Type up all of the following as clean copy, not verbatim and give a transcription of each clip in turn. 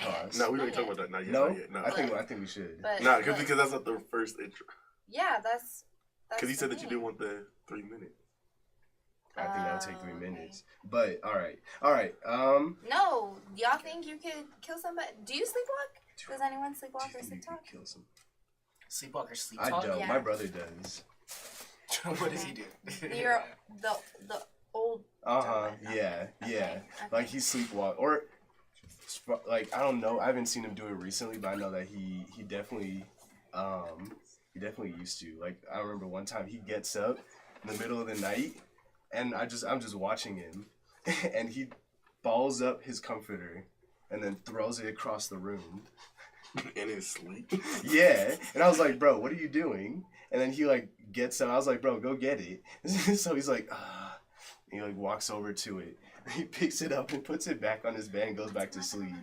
cost. No, we don't talk about that. Not yet. No, not yet. No, I think we should. Nah, because that's not the first intro. Yeah, that's because you said that you didn't want the 3 minutes. I think that'll take 3 minutes. But all right. No, y'all think you could kill somebody? Do you sleepwalk? Does anyone sleepwalk or sleep talk? Kill some. Sleepwalk or sleep I talk? don't. Yeah. My brother does. What does he do? You're the old. Yeah. Okay. Like he sleepwalk or like I don't know. I haven't seen him do it recently, but I know that he definitely used to. Like I remember one time he gets up in the middle of the night, and I'm just watching him, and he balls up his comforter, and then throws it across the room. In his sleep? Yeah. And I was like, bro, what are you doing? And then he like gets up. I was like, bro, go get it. So he's like, ah. He like walks over to it. He picks it up and puts it back on his bed and goes back to sleep.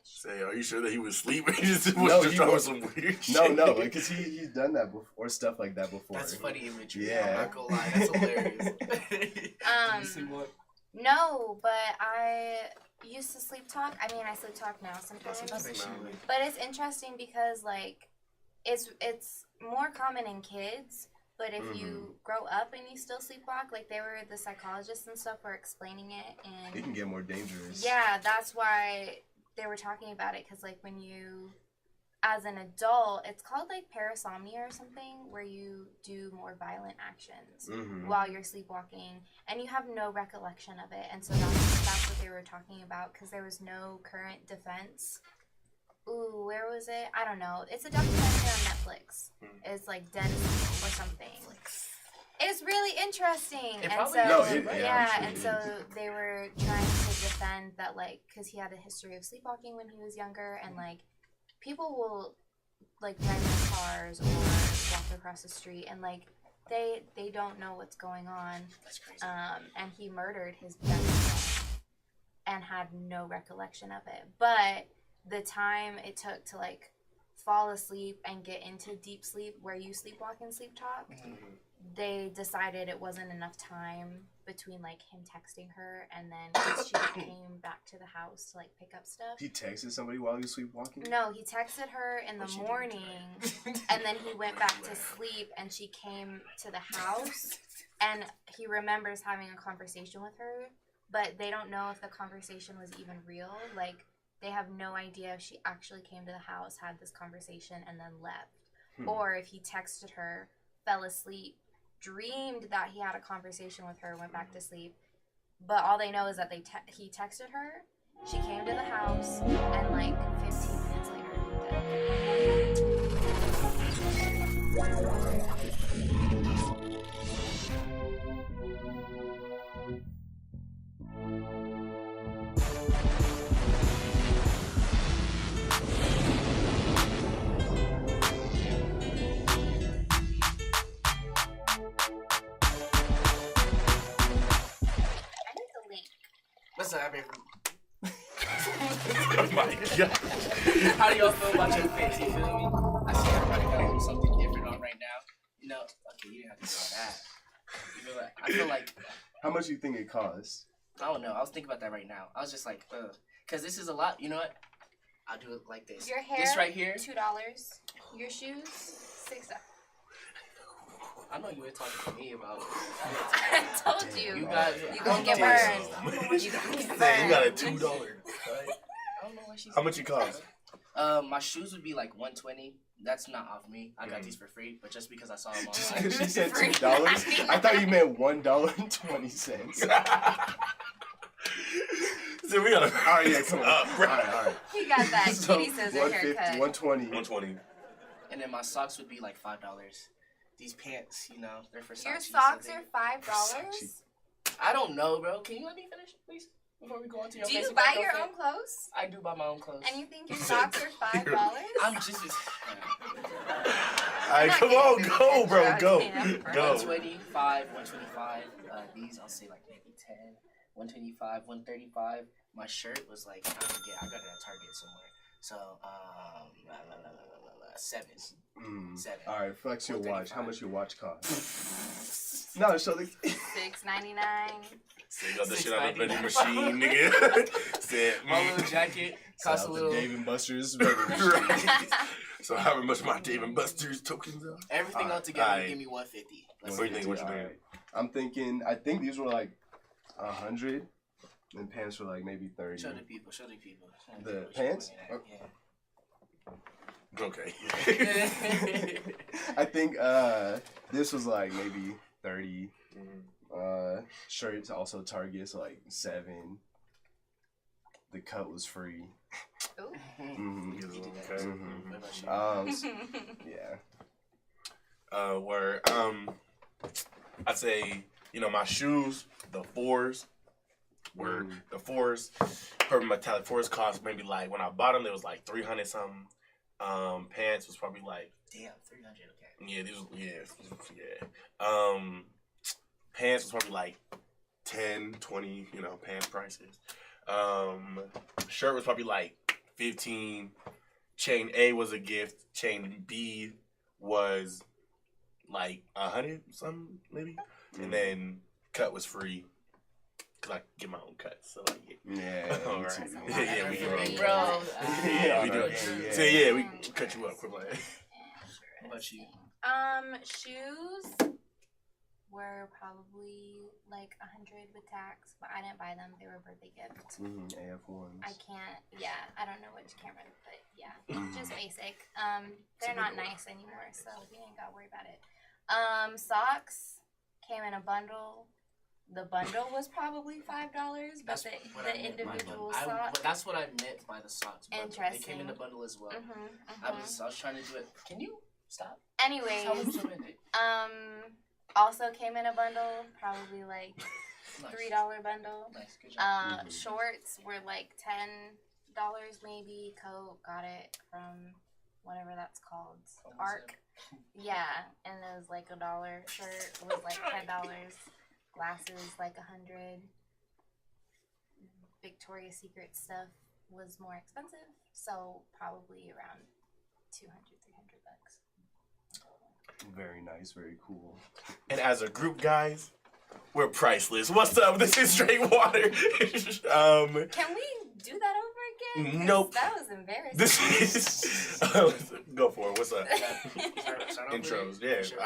Say, are you sure that he was sleeping? He just No, was trying some weird shit. No, because he's done that before, or stuff like that before. That's funny imagery. Yeah. I'm not gonna lie, that's hilarious. Do you sleepwalk? No, but I used to sleep talk. I mean, I sleep talk now sometimes. But it's interesting because like, it's more common in kids. But if you grow up and you still sleepwalk, like the psychologists and stuff were explaining it, and It can get more dangerous. yeah, that's why they were talking about it. Because like when you, as an adult, it's called like parasomnia or something, where you do more violent actions while you're sleepwalking, and you have no recollection of it. And so that's what they were talking about, because there was no current defense. Ooh, where was it? I don't know. It's a documentary on Netflix. It's like Dead or something. It's really interesting. And so they were trying to defend that, like, because he had a history of sleepwalking when he was younger, and like people will like rent their cars or walk across the street, and like they don't know what's going on. That's crazy. And he murdered his best friend and had no recollection of it. But the time it took to like fall asleep and get into deep sleep, where you sleepwalk and sleep talk, they decided it wasn't enough time between like him texting her and then she came back to the house to like pick up stuff. He texted somebody while he was sleepwalking? No, he texted her in the morning and then he went back to sleep, and she came to the house and he remembers having a conversation with her, but they don't know if the conversation was even real. Like, they have no idea if she actually came to the house, had this conversation, and then left. Or if he texted her, fell asleep, dreamed that he had a conversation with her, went back to sleep. But all they know is that he texted her, she came to the house, and like 15 minutes later, dead. What's up, everyone? Oh my god. How do y'all feel about your face? You feel me? I see everybody got a little something different on right now. You know, okay, you didn't have to do all that. You feel like, I feel like... How much do you think it costs? I don't know. I was thinking about that right now. I was just like, because this is a lot. You know what? I'll do it like this. Your hair, this right here, $2. Your shoes, $6. I know you were talking to me about. I told you. You guys, you gonna get burned. You gonna get burned. You got a $2. Right? I don't know what she's. How much it cost? My shoes would be like $120. That's not off me. I got these for free, but just because I saw them Just online. because she said $2? I thought you meant $1.20. So we gotta. All right, yeah, come on. All right. He got that So, kitty scissor haircut. 120. 120. And then my socks would be like $5. These pants, you know, they're for Versace. Your socks so are $5? I don't know, bro. Can you let me finish, please? Before we go on to your Do you basic buy your outfit? own clothes? I do buy my own clothes. And you think your socks are $5? I'm just as... Alright, come on, go, bro, go. Go. 125, 125. These, I'll say like maybe 10. 125, 135. My shirt was like, I forget, I got it at Target somewhere. So, 7. 7. All right, flex your watch. How much your watch cost? No, so the $6.99. So you got the shit out of the vending machine, nigga. Said, My little jacket costs a little. Dave and Buster's vending machine. So however much my Dave and Buster's tokens are. Everything all together, give me 150. What do you think? What you think? I'm thinking. I think these were like 100, and pants were like maybe 30. Show the people. The pants? Okay. I think this was like maybe 30. Shirts also Target, so like 7. The cut was free. Ooh. Yeah. Where I'd say, you know, my shoes, the 4s were the 4s. Purple metallic 4s cost maybe like when I bought them, it was like 300 something. Pants was probably like damn 300. Okay. Yeah, these yeah. Pants was probably like 10, 20, you know, pants prices. Shirt was probably like 15. Chain A was a gift. Chain B was like 100 something maybe. And then cut was free. Cause I get my own cuts, so like yeah. All right. Yeah, we do do it. it. Bro. Yeah, we do it. Yeah. So yeah, we cut you up. Quick like. What about you? Shoes were probably like 100 with tax, but I didn't buy them. They were birthday gifts. AF1s. I can't. Yeah, I don't know which camera, but yeah, just basic. They're not nice anymore, so we ain't gotta worry about it. Socks came in a bundle. The bundle was probably $5, but the individual sock. That's what I meant by the socks. Bundle. Interesting. They came in a bundle as well. Mm-hmm. I was trying to do it. Can you stop? Anyways, also came in a bundle, probably like $3 bundle. Nice, good job. Shorts were like $10 maybe. Coat got it from whatever that's called, Arc. Yeah, and it was like $1. Shirt was like $10. Glasses like 100. Victoria's Secret stuff was more expensive, so probably around 200, $300. Very nice, very cool. And as a group, guys, we're priceless. What's up? This is Straight Water. Can we do that over again? Nope. That was embarrassing. This is go for it. What's up? Start Intros, yeah. Sure.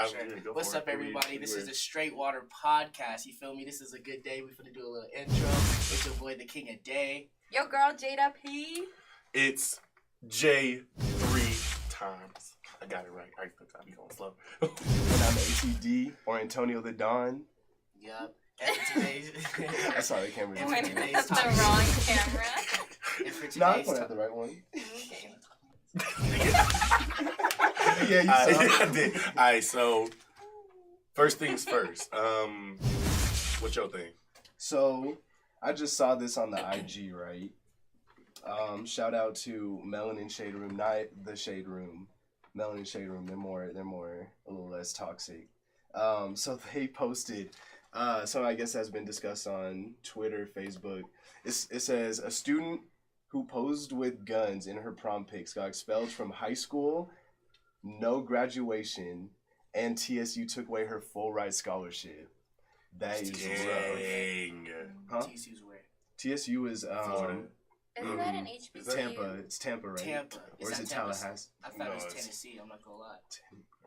Go What's for up, it. everybody? This is the Straight Water Podcast. You feel me? This is a good day. We're finna do a little intro. It's your boy, the King of Day. Yo, girl, Jada P. It's J 3 times. I got it right. I be going slow. And I'm ATD or Antonio the Don. Yup. And for today's I saw the camera. Went at the wrong camera. and for No, I today's pointed at the right one. Okay. Yeah, you saw. I did. Alright, so first things first. What's your thing? So, I just saw this on the IG, right? Shout out to Melanin Shade Room, not the Shade Room. Melanin Shade Room, they're more a little less toxic. So they posted, so I guess has been discussed on Twitter, Facebook. It says a student who posed with guns in her prom pics got expelled from high school, no graduation, and TSU took away her full ride scholarship. That is rough. Dang. Huh? TCU's where? TSU is Florida. Isn't that an HBCU? Tampa. It's Tampa, right? Tampa. Or is that it Tampa? Tallahassee? I thought No, it was it's- Tennessee. I'm not gonna lie.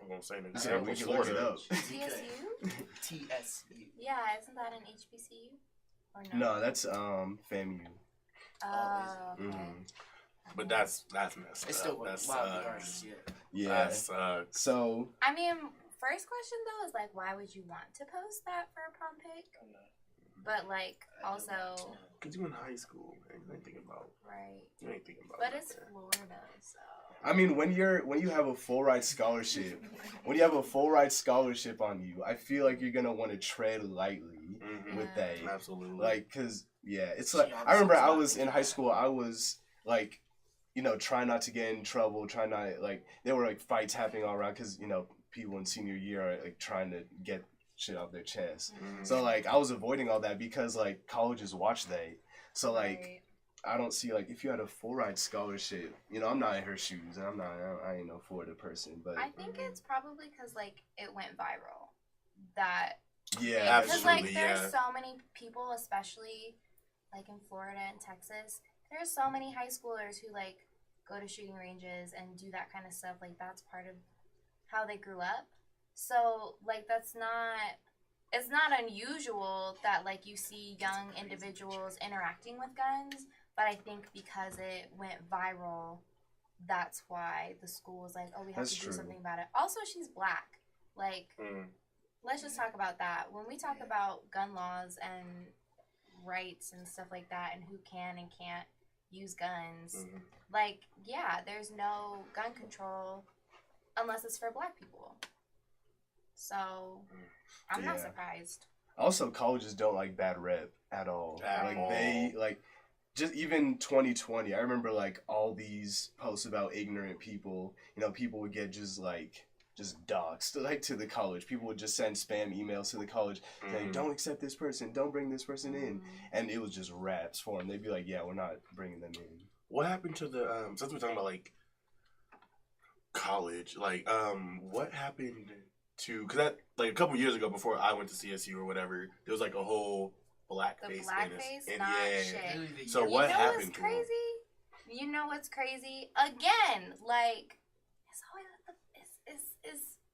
I'm gonna say that. Yeah, we can look it up. TSU? TSU. Yeah, isn't that an HBCU? Or no? No, that's FAMU. Oh, okay. But that's messed It's up. still That wild sucks. regardless, yeah. Yeah. That sucks. So I mean, first question though is like, why would you want to post that for a prom pic? But like, also, Cause you in high school, man. You ain't thinking about. right? You ain't thinking about. But that, it's man. Florida, so. I mean, when you have a full ride scholarship, on you, I feel like you're gonna want to tread lightly with that. Absolutely. Like, cause it's like I remember I was in high school. I was like, trying not to get in trouble. Trying not like there were like fights happening all around because people in senior year are like trying to get shit off their chest. So like I was avoiding all that because like colleges watch that. So like. Right. I don't see, like, if you had a full ride scholarship, I'm not in her shoes, and I ain't no Florida person, but. I think it's probably because, like, it went viral. That Yeah, Because absolutely, like there's yeah. so many people, especially like in Florida and Texas, there's so many high schoolers who like go to shooting ranges and do that kind of stuff. Like that's part of how they grew up. So like it's not unusual that like you see young individuals interacting with guns, but I think because it went viral, that's why the school was like, oh, we have That's to do true. something about it. Also, she's black. Like, let's just talk about that. When we talk about gun laws and rights and stuff like that and who can and can't use guns, like, yeah, there's no gun control unless it's for black people. So, I'm not surprised. Also, colleges don't like bad rep at all. At Like they like just even 2020. I remember like all these posts about ignorant people. You know, people would get just doxxed like to the college. People would just send spam emails to the college saying, "Don't accept this person. Don't bring this person in." And it was just raps for them. They'd be like, "Yeah, we're not bringing them in." What happened to the since we're talking about like college, like what happened to, because that like a couple years ago before I went to CSU or whatever, there was like a whole blackface. The blackface, and not yeah. shit. So You what know happened what's to him? crazy? You know what's crazy? Again, like it's always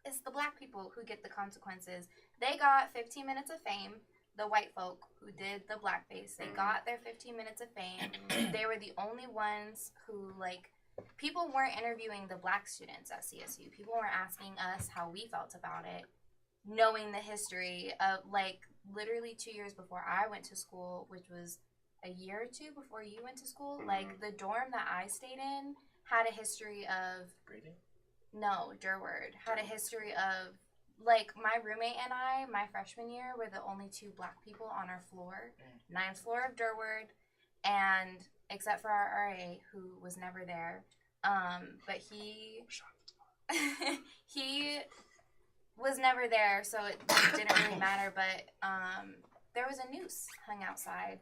it's the black people who get the consequences. They got 15 minutes of fame. The white folk who did the blackface, they got their 15 minutes of fame. They were the only ones who like. People weren't interviewing the black students at CSU. People weren't asking us how we felt about it, knowing the history of, like, literally 2 years before I went to school, which was a year or two before you went to school, like, the dorm that I stayed in had a history of... No, Durward. Had a history of, like, my roommate and I, my freshman year, were the only two black people on our floor. 9th floor of Durward, and... except for our RA, who was never there. But he was never there, so it didn't really matter. But there was a noose hung outside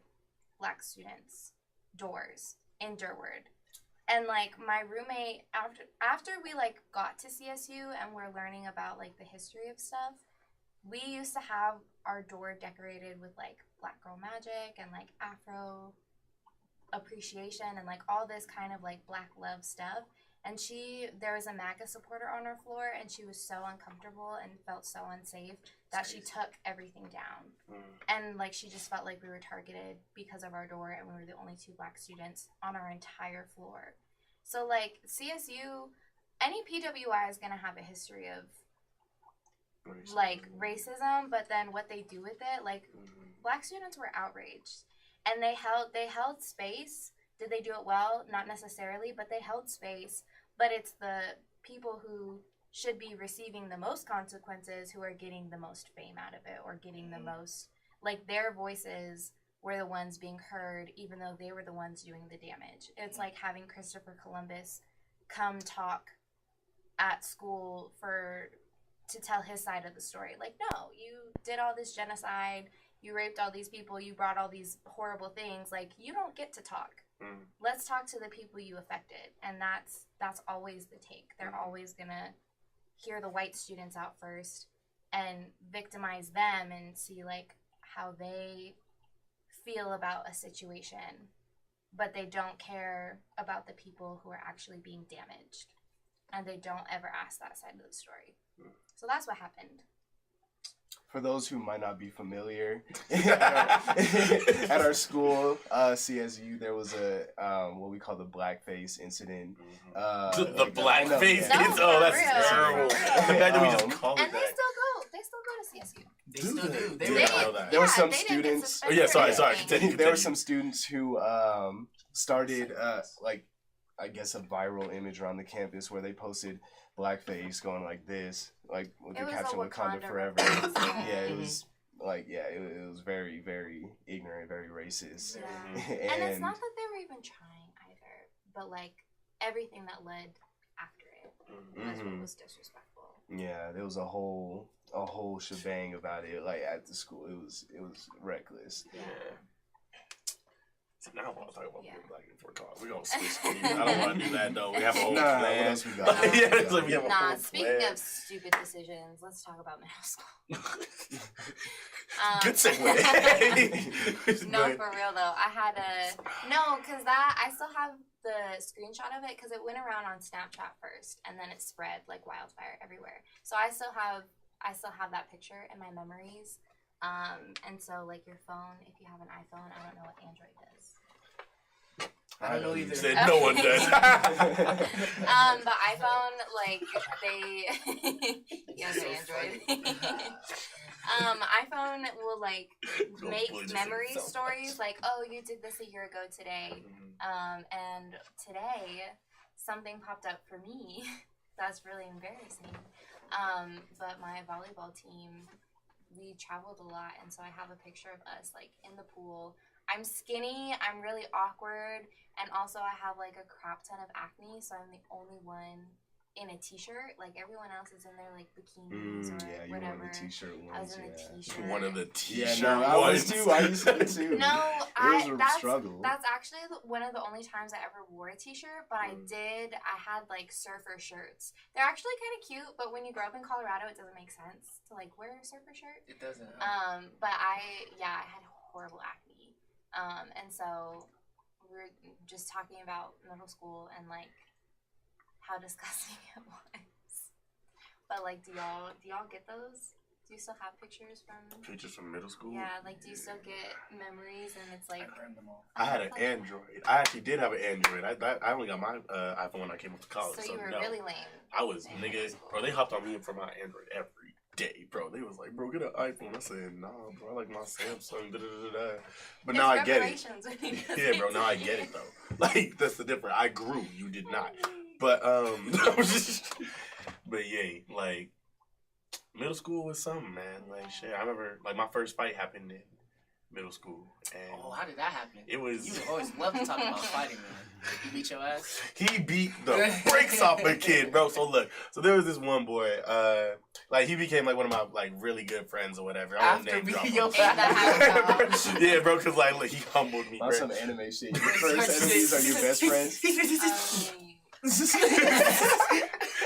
black students' doors in Durward. And, like, my roommate, after we, like, got to CSU and we're learning about, like, the history of stuff, we used to have our door decorated with, like, Black Girl Magic and, like, Afro appreciation and like all this kind of like black love stuff. And there was a MAGA supporter on our floor, and she was so uncomfortable and felt so unsafe that she took everything down. And like she just felt like we were targeted because of our door, and we were the only two black students on our entire floor. So like CSU, any PWI is gonna have a history of like racism, but then what they do with it, like black students were outraged. And they held space. Did they do it well? Not necessarily, but they held space. But it's the people who should be receiving the most consequences who are getting the most fame out of it, or getting the most, like, their voices were the ones being heard, even though they were the ones doing the damage. It's like having Christopher Columbus come talk at school to tell his side of the story. Like, no, you did all this genocide. You raped all these people, you brought all these horrible things, like, you don't get to talk. Let's talk to the people you affected. And that's always the take. They're always gonna hear the white students out first and victimize them and see, like, how they feel about a situation. But they don't care about the people who are actually being damaged. And they don't ever ask that side of the story. So that's what happened. For those who might not be familiar, at our school, CSU, there was a what we call the blackface incident. The blackface? No, that's real. terrible. The fact that we just call it And that. they still go to CSU. They still do. They didn't know that. There were some they didn't get students. suspended Oh, yeah, or sorry, anything. continue. There were some students who started like, I guess, a viral image around the campus where they posted blackface going like this, like with It the was caption a "Wakanda Wakanda forever." reference. Yeah, it was like, it was very, very ignorant, very racist. Yeah. And it's not that they were even trying either, but like everything that led after it was what was disrespectful. Yeah, there was a whole shebang about it. Like at the school, it was reckless. Yeah. Now I want to talk about Yeah. being black in Fort Collins. We're gonna switch gears. I don't want to do that though. We have a whole Nah, what plan. else we got? Yeah, it's like we have a Nah, whole speaking plan. of stupid decisions, let's talk about middle school. Good segue. No, for real though. I had because I still have the screenshot of it because it went around on Snapchat first and then it spread like wildfire everywhere. So I still have that picture in my memories. And so like your phone, if you have an iPhone, I don't know what Android does. I don't know either. Said no one does. The iPhone, like they, yeah, the Android. iPhone will like make memory stories like, oh, you did this a year ago today. And today something popped up for me that's really embarrassing. But my volleyball team, we traveled a lot, and so I have a picture of us like in the pool. I'm skinny, I'm really awkward, and also I have like a crap ton of acne, so I'm the only one in a t-shirt. Like everyone else is in their like bikinis or Yeah, you whatever. were in the t-shirt ones. I was in a t-shirt. One of the Yeah, t-shirt no, I was ones. too. I used to be too. No, It was a struggle. That's actually one of the only times I ever wore a t-shirt, but I had like surfer shirts. They're actually kind of cute, but when you grow up in Colorado, it doesn't make sense to like wear a surfer shirt. It doesn't. But I had horrible acne. And so we were just talking about middle school and like how disgusting it was. But like, do y'all get those? Do you still have pictures from middle school? Yeah, like do you still get memories and it's like I burned them all. I had an Android. I actually did have an Android. I only got my iPhone when I came up to college. so you were no. really lame. I was, nigga, bro, they hopped on me for my Android every day, bro. They was like, bro, get an iPhone. I said, nah, bro, I like my Samsung, da-da-da-da. But now I get it. Yeah, bro, now I get it, though. Like, that's the difference. I grew. You did not. But, but yeah, like, middle school was something, man. Like, shit, I remember, like, my first fight happened in middle school. And Oh, how did that happen? it was... You always love to talk about fighting, man. You beat your ass? He beat the brakes off a kid, bro. So look, there was this one boy, like he became like one of my like really good friends or whatever. I won't After name drop beating him. your ass? Yeah, bro, cause like look, he humbled me. That's Bro. some anime shit. Your first enemies are your best friends.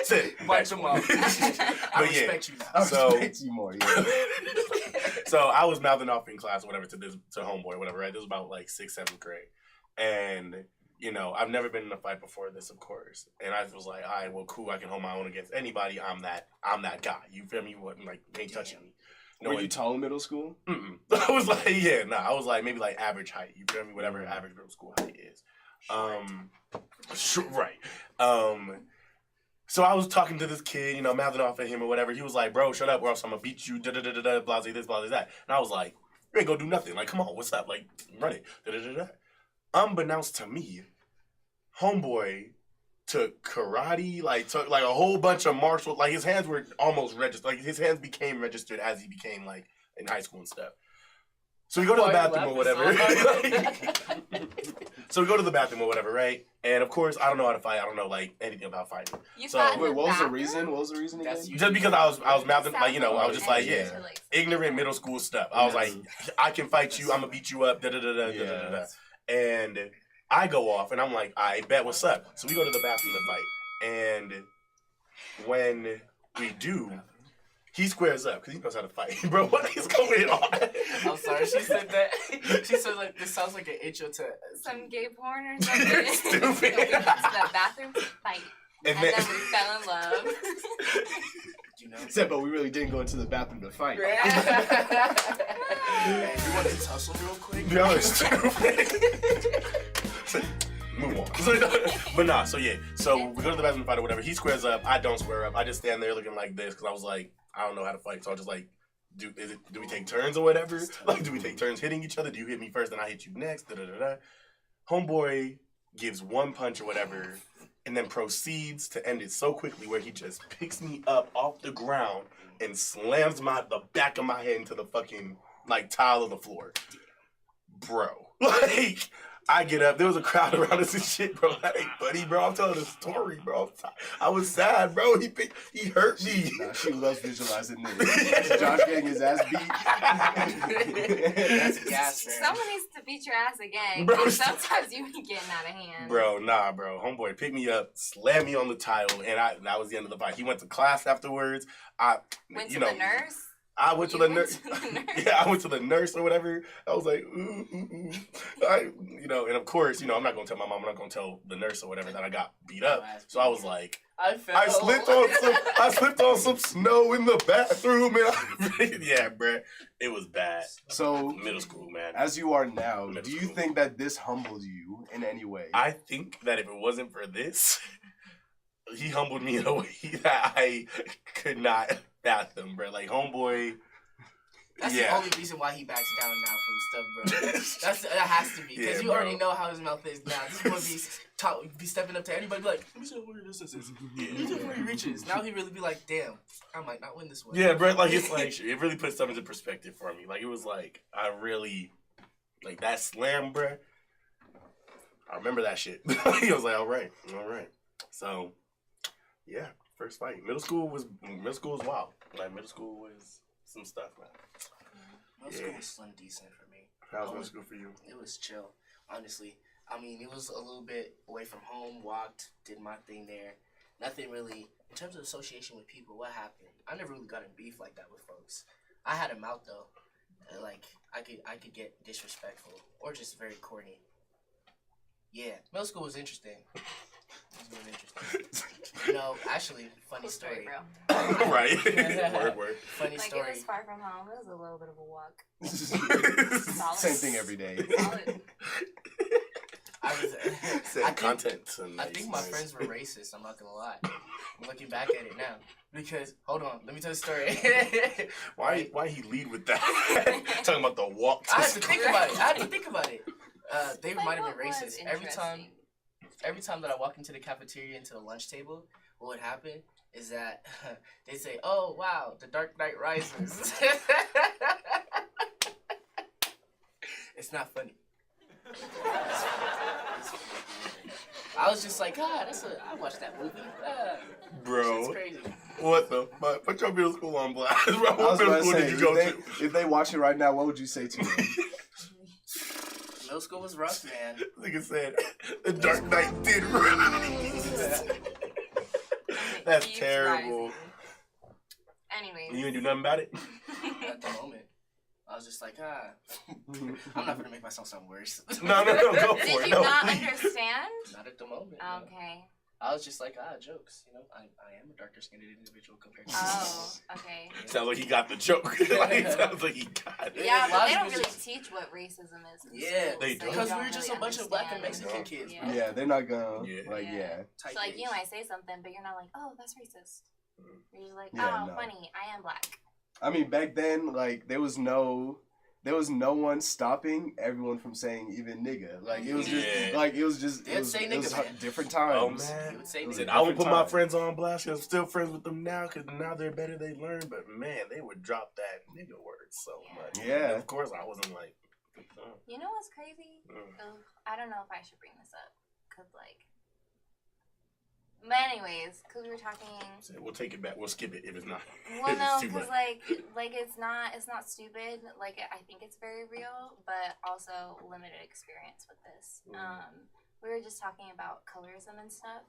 Sit, Watch him off. I But yeah, respect you now. I So- respect you more. Yeah. so I was mouthing off in class or whatever to homeboy or whatever, right? This was about like 6th, 7th grade. And, you know, I've never been in a fight before this, of course. And I was like, all right, well, cool, I can hold my own against anybody. I'm that guy. You feel me? You wasn't like, you ain't touching me. No, Were you tall in middle school? Mm-mm. I was like, yeah, nah. I was like maybe like average height. You feel me? Whatever average middle school height is. Right. So I was talking to this kid, you know, mouthing off at him or whatever. He was like, bro, shut up or else I'm gonna beat you, da-da-da-da-da, blase this, blase that. And I was like, you ain't gonna do nothing. Like, come on, what's up? Like, run it, da-da-da-da. Unbeknownst to me, homeboy took karate, took a whole bunch of martial, like his hands were almost registered, like his hands became registered as he became like in high school and stuff. So we go to the bathroom or whatever. So we go to the bathroom or whatever, right? And of course, I don't know how to fight. I don't know like anything about fighting. You So- fought in Wait, the what was the bathroom? reason? What was the reason again? That's you. Just because I was mouthing, like, you know, I was just like, Yeah. yeah, ignorant middle school stuff. I was like, I can fight you. I'm gonna beat you up. Da da da da da da da. And I go off, and I'm like, I bet what's up. So we go to the bathroom to fight, and when we do, he squares up because he knows how to fight, bro. What is going on? I'm sorry, she said that. She said like this sounds like an intro to Some gay porn or something. Stupid. We went to the bathroom to fight. And And then then, we fell in love. you know. Said, but we really didn't go into the bathroom to fight. Hey, you want to tussle real quick? no, it's stupid. Move on. But nah, so yeah. So we go to the bathroom to fight or whatever. He squares up. I don't square up. I just stand there looking like this because I was like, I don't know how to fight. So I was just like, do we take turns or whatever? Like, do we take turns hitting each other? Do you hit me first and I hit you next? Da da da da. Homeboy gives one punch or whatever and then proceeds to end it so quickly where he just picks me up off the ground and slams the back of my head into the fucking like tile of the floor. Bro. Like, I get up. There was a crowd around us and shit, bro. Hey, buddy, bro, I'm telling a story, bro. I was sad, bro. He hurt me. Nah, she loves visualizing this. Josh getting his ass beat. That's gas, man. Someone needs to beat your ass again. Bro. 'Cause sometimes you be getting out of hand. Bro, nah, bro. Homeboy picked me up, slammed me on the tile, and that was the end of the fight. He went to class afterwards. Went to the nurse? I went to You the went nurse. to the nurse? Yeah, I went to the nurse or whatever. I was like, ooh, ooh, ooh. And of course, I'm not gonna tell my mom. I'm not gonna tell the nurse or whatever that I got beat up. So I was like, I slipped on some snow in the bathroom, and yeah, bruh, it was bad. So Middle school, man. as you are now, Middle do you school. think that this humbled you in any way? I think that if it wasn't for this, he humbled me in a way that I could not fathom, bro. Like, homeboy. That's the only reason why he backs down now from stuff, bro. That has to be, because Yeah, you bro. already know how his mouth is now. This boy be stepping up to anybody, be like, let me see where this is. Let me see where he reaches. Now he really be like, damn, I might not win this one. Yeah, bro. Like, it's like, it really put stuff into perspective for me. Like, it was like, I really, like, that slam, bro. I remember that shit. He was like, all right. So, yeah, first fight. Middle school was wild. Like, middle school was some stuff, man. Middle school was slim decent for me. How was middle school for you? It was chill, honestly. I mean, it was a little bit away from home, walked, did my thing there. Nothing really, in terms of association with people, what happened? I never really got in beef like that with folks. I had a mouth, though. Like, I could get disrespectful or just very corny. Yeah, middle school was interesting. Actually, funny Cool story. bro. Right. Word. Funny Like, story. it was far from home. It was a little bit of a walk. Same thing every day. Solid. I think my friends were racist, I'm not gonna lie. I'm looking back at it now. Because, hold on, let me tell the story. Why he lead with that? Talking about the walk to I had to school. think about it. They Like, might have what been was racist. Every time that I walk into the cafeteria, into the lunch table, what would happen is that they say, oh, wow, the Dark Knight Rises. It's not funny. I was just like, I watched that movie. Bro, It's crazy. what the fuck? Put your middle school on blast, bro. I What was middle about to school say, did you go to? if they watch it right now, what would you say to them? Middle school was rough, man. Nigga said, the Dark Knight did rise. That's Keeps terrible. rising. Anyways. You didn't do nothing about it? At the moment, I was just like, I'm not gonna make myself sound worse. No, go for Did it. you No, not please. understand? Not at the moment. Okay. I was just like, jokes. I am a darker skinned individual compared to Oh, okay. Sounds like he got the joke. Like, sounds like he got it. Yeah, but they Logic don't is really just- teach what racism is. In Yeah, school, they so don't. you because we don't were just really a bunch of black and understand. Mexican kids. Yeah. bro. Yeah, they're not gonna Yeah. Type So, like, you A's. might say something, but you're not like, oh, that's racist. You're just like, Yeah, oh, no. funny, I am black. I mean, back then, like, there was no one stopping everyone from saying even nigga. Like, it was just, Yeah. it was say it was nigga, man. different Oh, times. man. He would say It was nigga. a I would put different my time. friends on blast because I'm still friends with them now because now they're better, they learn. But man, they would drop that nigga word so much. Yeah. And of course, I wasn't like, You know what's crazy? Ugh, I don't know if I should bring this up. Because, like... But anyways, because we were talking... we'll take it back. We'll skip it if it's not. Well, if no, it's too because much. it's not stupid. Like, I think it's very real, but also limited experience with this. We were just talking about colorism and stuff,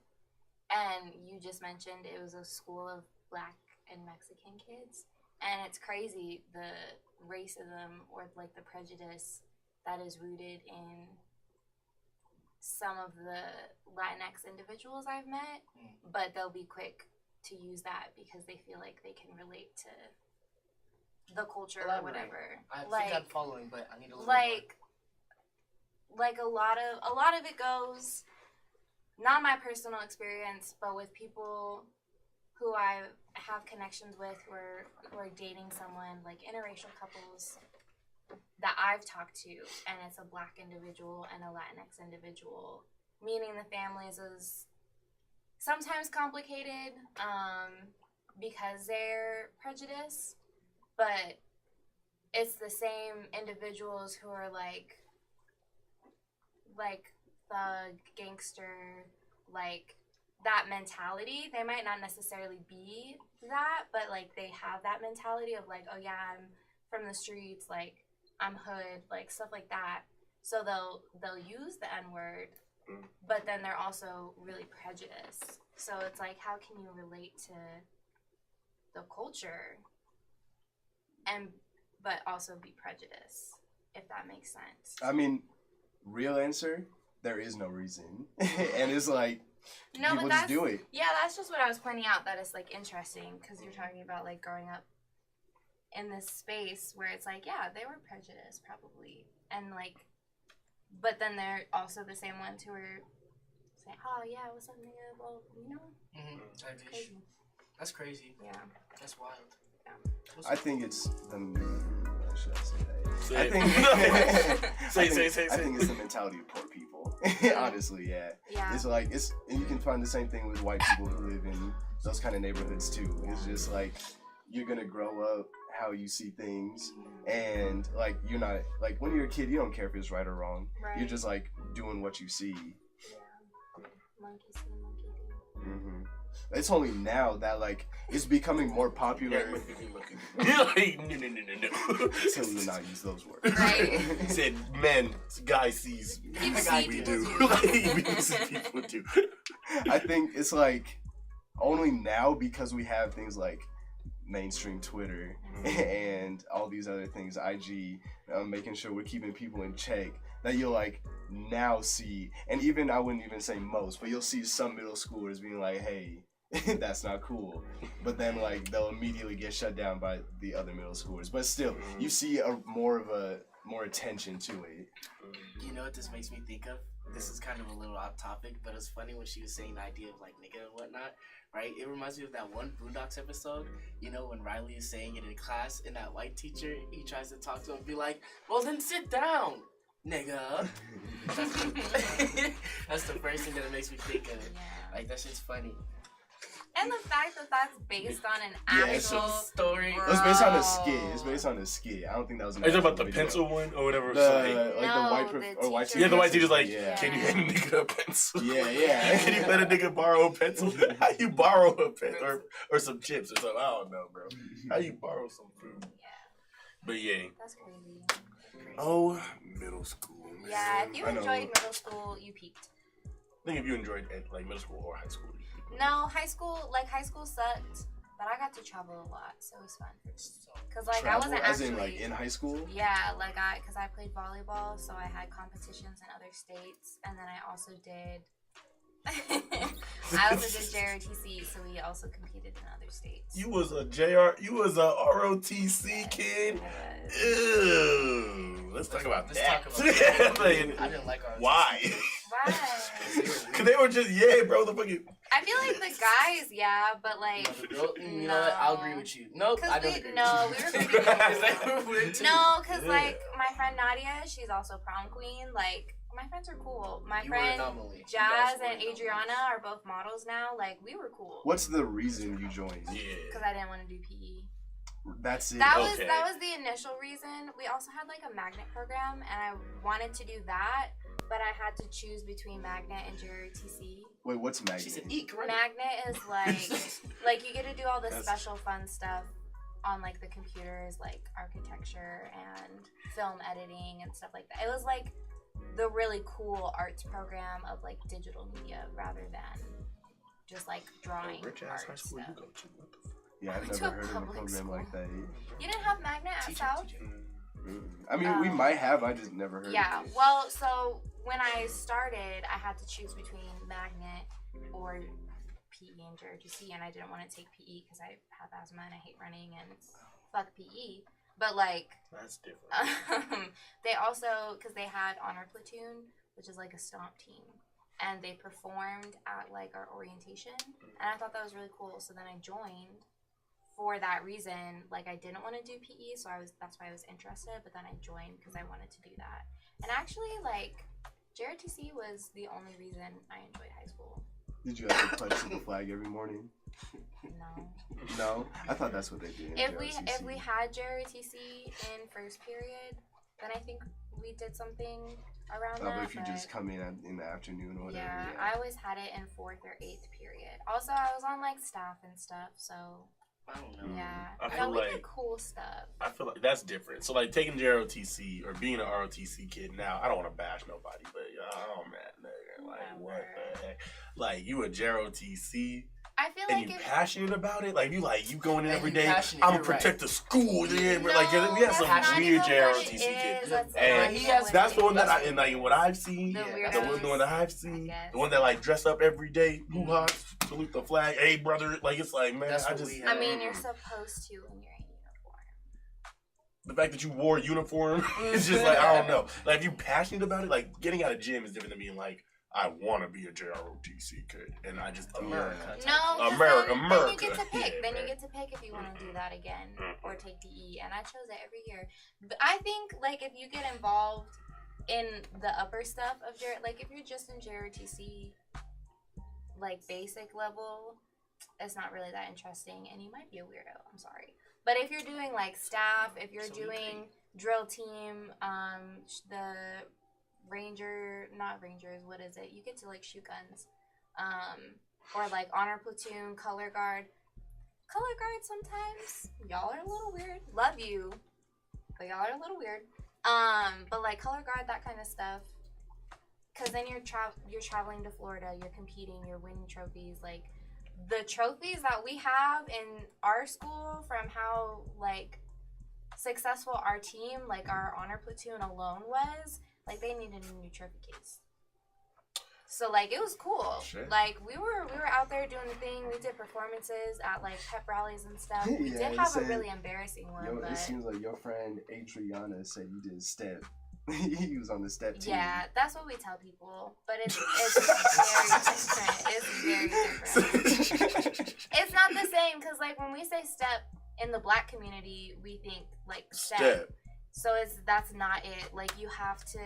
and you just mentioned it was a school of black and Mexican kids, and it's crazy the racism or like the prejudice that is rooted in some of the Latinx individuals I've met, but they'll be quick to use that because they feel like they can relate to the culture or Elaborate. whatever. I like, think I'm following, but I need a little like a lot of it goes, not my personal experience, but with people who I have connections with who are dating someone, like interracial couples that I've talked to, and it's a black individual and a Latinx individual, meaning the families is sometimes complicated because they're prejudiced, but it's the same individuals who are like like thug, gangster, like that mentality. They might not necessarily be that, but like they have that mentality of like, oh yeah, I'm from the streets, like I'm hood, like stuff like that. So they'll use the N-word, but then they're also really prejudiced. So it's like, how can you relate to the culture but also be prejudiced, if that makes sense? I mean, real answer, there is no reason. And it's like, no, people just do it. Yeah, that's just what I was pointing out, that it's like interesting, because you're talking about like growing up in this space where it's like, yeah, they were prejudiced probably, and like, but then they're also the same ones who are saying, oh yeah, what's up, nigga? Well, you know, That's crazy. That's crazy. Yeah, that's wild. Yeah. I think it's the. Should I say that? Say I it. think, Say. I think it's the mentality of poor people. Honestly, yeah. Yeah. It's like and you can find the same thing with white people who live in those kind of neighborhoods too. It's just like you're gonna grow up how you see things, and like you're not like when you're a kid, you don't care if it's right or wrong. Right. You're just like doing what you see. Yeah. Monkey see, monkey do. Mm-hmm. It's only now that like it's becoming more popular. No. So we will not use those words. Right. Said men, guy sees. You Guy see we people do. do. We see people do. I think it's like only now because we have things like mainstream Twitter and all these other things, IG, making sure we're keeping people in check, that you'll like now see, and even I wouldn't even say most, but you'll see some middle schoolers being like, hey, that's not cool, but then like they'll immediately get shut down by the other middle schoolers, but still you see more attention to it. You know what this makes me think of? This is kind of a little off topic, but it's funny when she was saying the idea of like nigga and whatnot, right? It reminds me of that one Boondocks episode, you know, when Riley is saying it in class and that white teacher, he tries to talk to him and be like, well then sit down, nigga. That's the first thing that it makes me think of. Yeah. Like, that shit's funny. And the fact that that's based on an Yeah, it's actual story. It was based on a skit. It's based on a skit. I don't think that was. Are you talking about the pencil one or whatever? The No, white the yeah, the white teacher's like, yeah. can you hand a nigga a pencil? Yeah. Can you let a nigga borrow a pencil? How you borrow a pencil or some chips or something? I don't know, bro. How you borrow some food? Yeah, But yeah. that's crazy. Oh, middle school. Man. Yeah, if you I know. enjoyed middle school, you peaked. I think if you enjoyed like middle school or high school. No, high school sucked, but I got to travel a lot, so it was fun. Cause like Travel, I wasn't as actually in like in high school. Yeah, like cause I played volleyball, so I had competitions in other states, and then I also did. I also did JRTC, so we also competed in other states. You was a ROTC kid. Ew. Let's talk about that. I didn't like our Why? Why? Cause they were just bro. The fucking. I feel like the guys, yeah, but like You know what? I'll agree with you. Nope, I don't agree. We were competing. We're too. No, cause like my friend Nadia, she's also prom queen. Like my friends are cool. My You were friend anomaly. Jazz You guys were and Adriana are both models now. Like we were cool. What's the reason you joined? Because I didn't want to do PE. That's it. That Okay. was the initial reason. We also had like a magnet program, and I wanted to do that, but I had to choose between magnet and JRTC. Wait, what's magnet? She said, eek, right? Magnet is like you get to do all this That's- special fun stuff on like the computers, like architecture and film editing and stuff like that. It was like the really cool arts program of like digital media rather than just like drawing Rich ass high art school you stuff. go to? What the fuck? Yeah, I've went to never a heard of a public program school. like that. You didn't have magnet at South? I mean, we might have. I just never heard. Yeah, of it. well, so when I started, I had to choose between magnet or PE and JRTC, and I didn't want to take PE because I have asthma and I hate running and fuck PE. But like, That's different. they also, because they had honor platoon, which is like a stomp team, and they performed at like our orientation, and I thought that was really cool. So then I joined for that reason. Like I didn't want to do PE, so that's why I was interested. But then I joined because I wanted to do that. And actually, like JRTC was the only reason I enjoyed high school. Did you have to pledge to the flag every morning? No. No, I thought that's what they did. in If we JRTC. had JRTC in first period, then I think we did something around that. But if you just come in the afternoon or whatever. Yeah, I always had it in 4th or 8th period. Also, I was on like staff and stuff, so I don't know. yeah. I feel we like- did cool stuff. I feel like that's different. So like taking JROTC or being an ROTC kid now, I don't want to bash nobody, but oh man, nigga, like what the heck? Like you a JROTC I feel and like you if passionate about it? Like you going in And every you day, passionate, I'm you're gonna protect the school, yeah, but no, like we have some that's not weird even what it JROTC is. kids. That's And not he even has- what That's it the one that is. and like what I've seen. The That's the weirdos, one that I've I seen. guess. The one that like dress up every day, hoo-ha, salute the flag, hey brother. Like it's like man, That's I what just we have. I mean, you're supposed to when you're in uniform. the fact that you wore a uniform, it's just like I don't know. Like if you passionate about it, like getting out of gym is different than being like I want to be a JROTC kid, and I just America. No, 'cause America, then you America. get to pick. Yeah, then man. you get to pick if you want to do that again Mhm. or take PE. And I chose it every year. But I think like if you get involved in the upper stuff of like if you're just in JROTC, like basic level, it's not really that interesting, and you might be a weirdo. I'm sorry, but if you're doing like staff, if you're So we doing drill team, the not rangers, what is it? You get to like shoot guns, or like honor platoon, color guard. Color guard sometimes y'all are a little weird. Love you, but y'all are a little weird. But like color guard, that kind of stuff. Cause then you're traveling to Florida, you're competing, you're winning trophies. Like the trophies that we have in our school from how like successful our team, like our honor platoon alone was. Like they needed a new trophy case. So like it was cool. Shit. Like we were out there doing the thing. We did performances at like pep rallies and stuff. We Yeah, did you have a said- really embarrassing one, It but seems like your friend Adriana said you did step. He was on the step team. yeah, that's what we tell people. But it's very different. It's very different. It's not the same because like when we say step in the black community, we think like step. So that's not it. Like you have to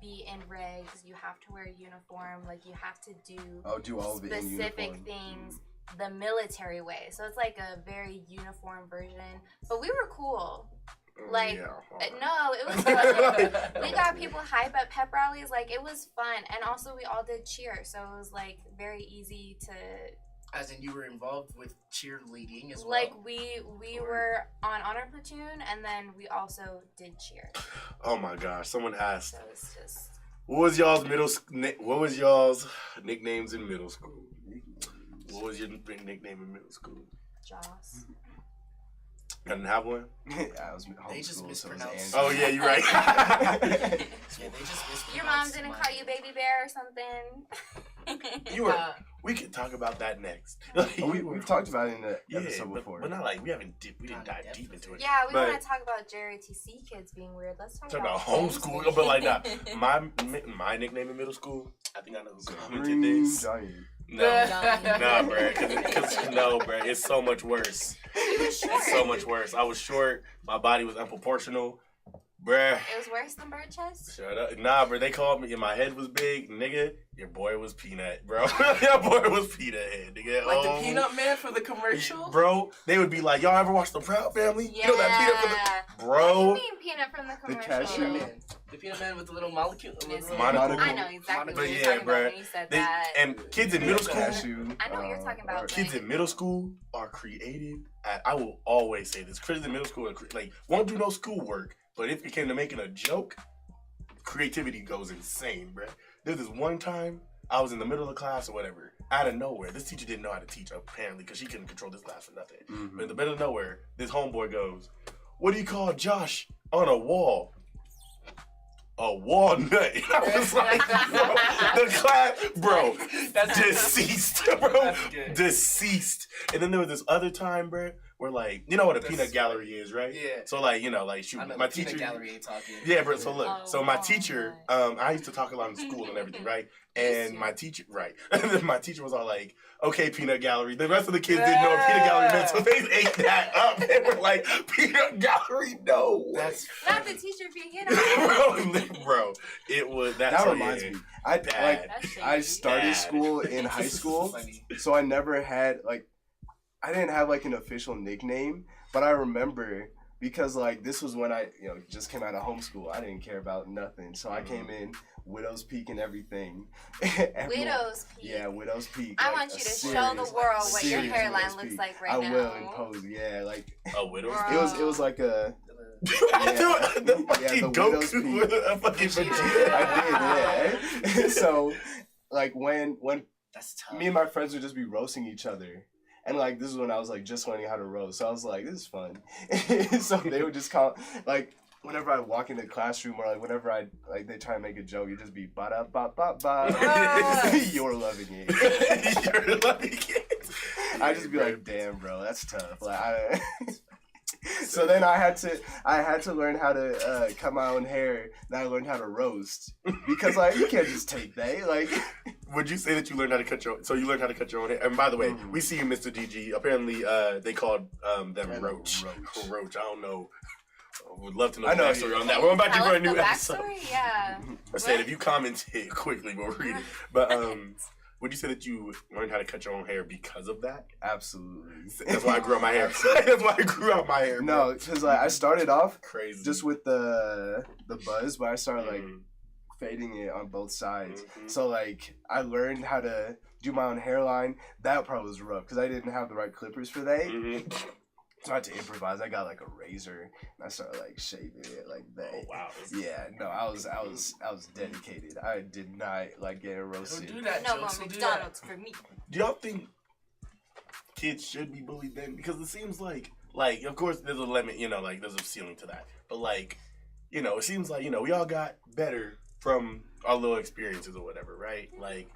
be in regs, you have to wear a uniform, like you have to do Do all of it in specific uniform. things the military way. So it's like a very uniform version. But we were cool. Like no, it was fun. We got people hype at pep rallies. Like it was fun, and also we all did cheer, so it was like very easy to. As in, you were involved with cheerleading as well. Like we were on honor platoon, and then we also did cheer. Oh my gosh! Someone asked, So it's just "What was y'all's nicknames in middle school? What was your nickname in middle school? Joss. I didn't have one. I was They just homeschooled, so it was mispronounced. Oh yeah, you're right. Yeah, they just mispronounced Your mom didn't my call you name. baby bear or something. You were. We can talk about that next. We've talked about it in the yeah, episode before. but not like we didn't Not dive in deep depth. into it. Yeah, we But- want to talk about JROTC kids being weird. Let's talk Talk about about homeschool, but like that. My nickname in middle school, I think I know who commented Green this. Giant. No, nah, bruh. Cause no, bruh. It's so much worse. It's so much worse. I was short. My body was unproportional. Bruh. It was worse than bird chest. Shut up. Nah, bro. They called me and my head was big. Nigga, your boy was Peanut, bro. Your boy was Peanut head, nigga. Like the Peanut Man for the commercial? Bro, they would be like, y'all ever watch The Proud Family? Yeah. You know that Peanut from the... Bro. What do you mean peanut from the commercial? cashew. Peanut Man. The Peanut Man with the little molecule. Listen, Monocle. I know exactly But what you're yeah, talking bruh, about when you said They, that. and kids in middle school... Cashew. I know what you're talking about. Kids in middle school are creative. I will always say this. Kids in middle school are like won't do no schoolwork, but if it came to making a joke, creativity goes insane, bruh. There's this one time I was in the middle of class or whatever, out of nowhere. This teacher didn't know how to teach apparently because she couldn't control this class for nothing. Mhm. But in the middle of nowhere, this homeboy goes, "What do you call Josh on a wall?" A walnut. I was like, bro, the class, bro, That's deceased, bro, That's good. deceased. And then there was this other time, bro, where like, you know what a That's- peanut gallery is, right? Yeah. So like, you know, like shoot, I know my the Peanut teacher. Gallery ain't talking. Yeah, bro. So look, Oh, so my wow. teacher, I used to talk a lot in school and everything, right? And my teacher, right? And then my teacher was all like, "Okay, peanut gallery." The rest of the kids didn't know what peanut gallery meant, so they ate that up. They were like, "Peanut gallery, no way." That's Not the teacher being it. bro, it was that. That so, reminds yeah. me. I Bad. like That's I shady. started Bad. school in high school, funny. so I never had like I didn't have like an official nickname, but I remember because like this was when I just came out of homeschool. I didn't care about nothing, so I came in Widow's Peak and everything. Widow's Peak. Yeah, Widow's Peak. I like, want you to serious, show the world what your serious hairline Widow's looks Peak. like right I now. will in pose. Yeah, like A Widow's Bro. it was like a. the fucking Widow's Goku Peak. with a fucking I did, yeah. So, like when That's tough. me and my friends would just be roasting each other, and like this is when I was like just learning how to roast. So I was like, this is fun. So they would just call like whenever I walk in the classroom or like whenever they try to make a joke, you just be ba da ba ba ba. You're loving it. You're loving it. I just be like, damn, bro, that's tough. Like So then I had to learn how to cut my own hair. Then I learned how to roast because like you can't just take that. Like, would you say that you learned how to cut your? So you learned how to cut your own hair. And by the way, we see you, Mr. DG. Apparently, they called them Roach. Roach. I don't know. Would love to know the backstory on that. We're about to for a new episode. Yeah. I said if you comment it quickly, we'll read it. But would you say that you learned how to cut your own hair because of that? Absolutely. That's why I grew out my hair. That's why I grew out my hair. No, because like I started off crazy just with the buzz, but I started like fading it on both sides. So like I learned how to do my own hairline. That part was rough because I didn't have the right clippers for that. So I had to improvise. I got like a razor and I started like shaving it like that. Oh wow. Yeah, no, I was dedicated. I did not like getting roasted. Don't do that, No jokes. more Don't do McDonald's for me. Do y'all think kids should be bullied then? Because it seems like of course there's a limit, like there's a ceiling to that. But like, it seems like, we all got better from our little experiences or whatever, right? Like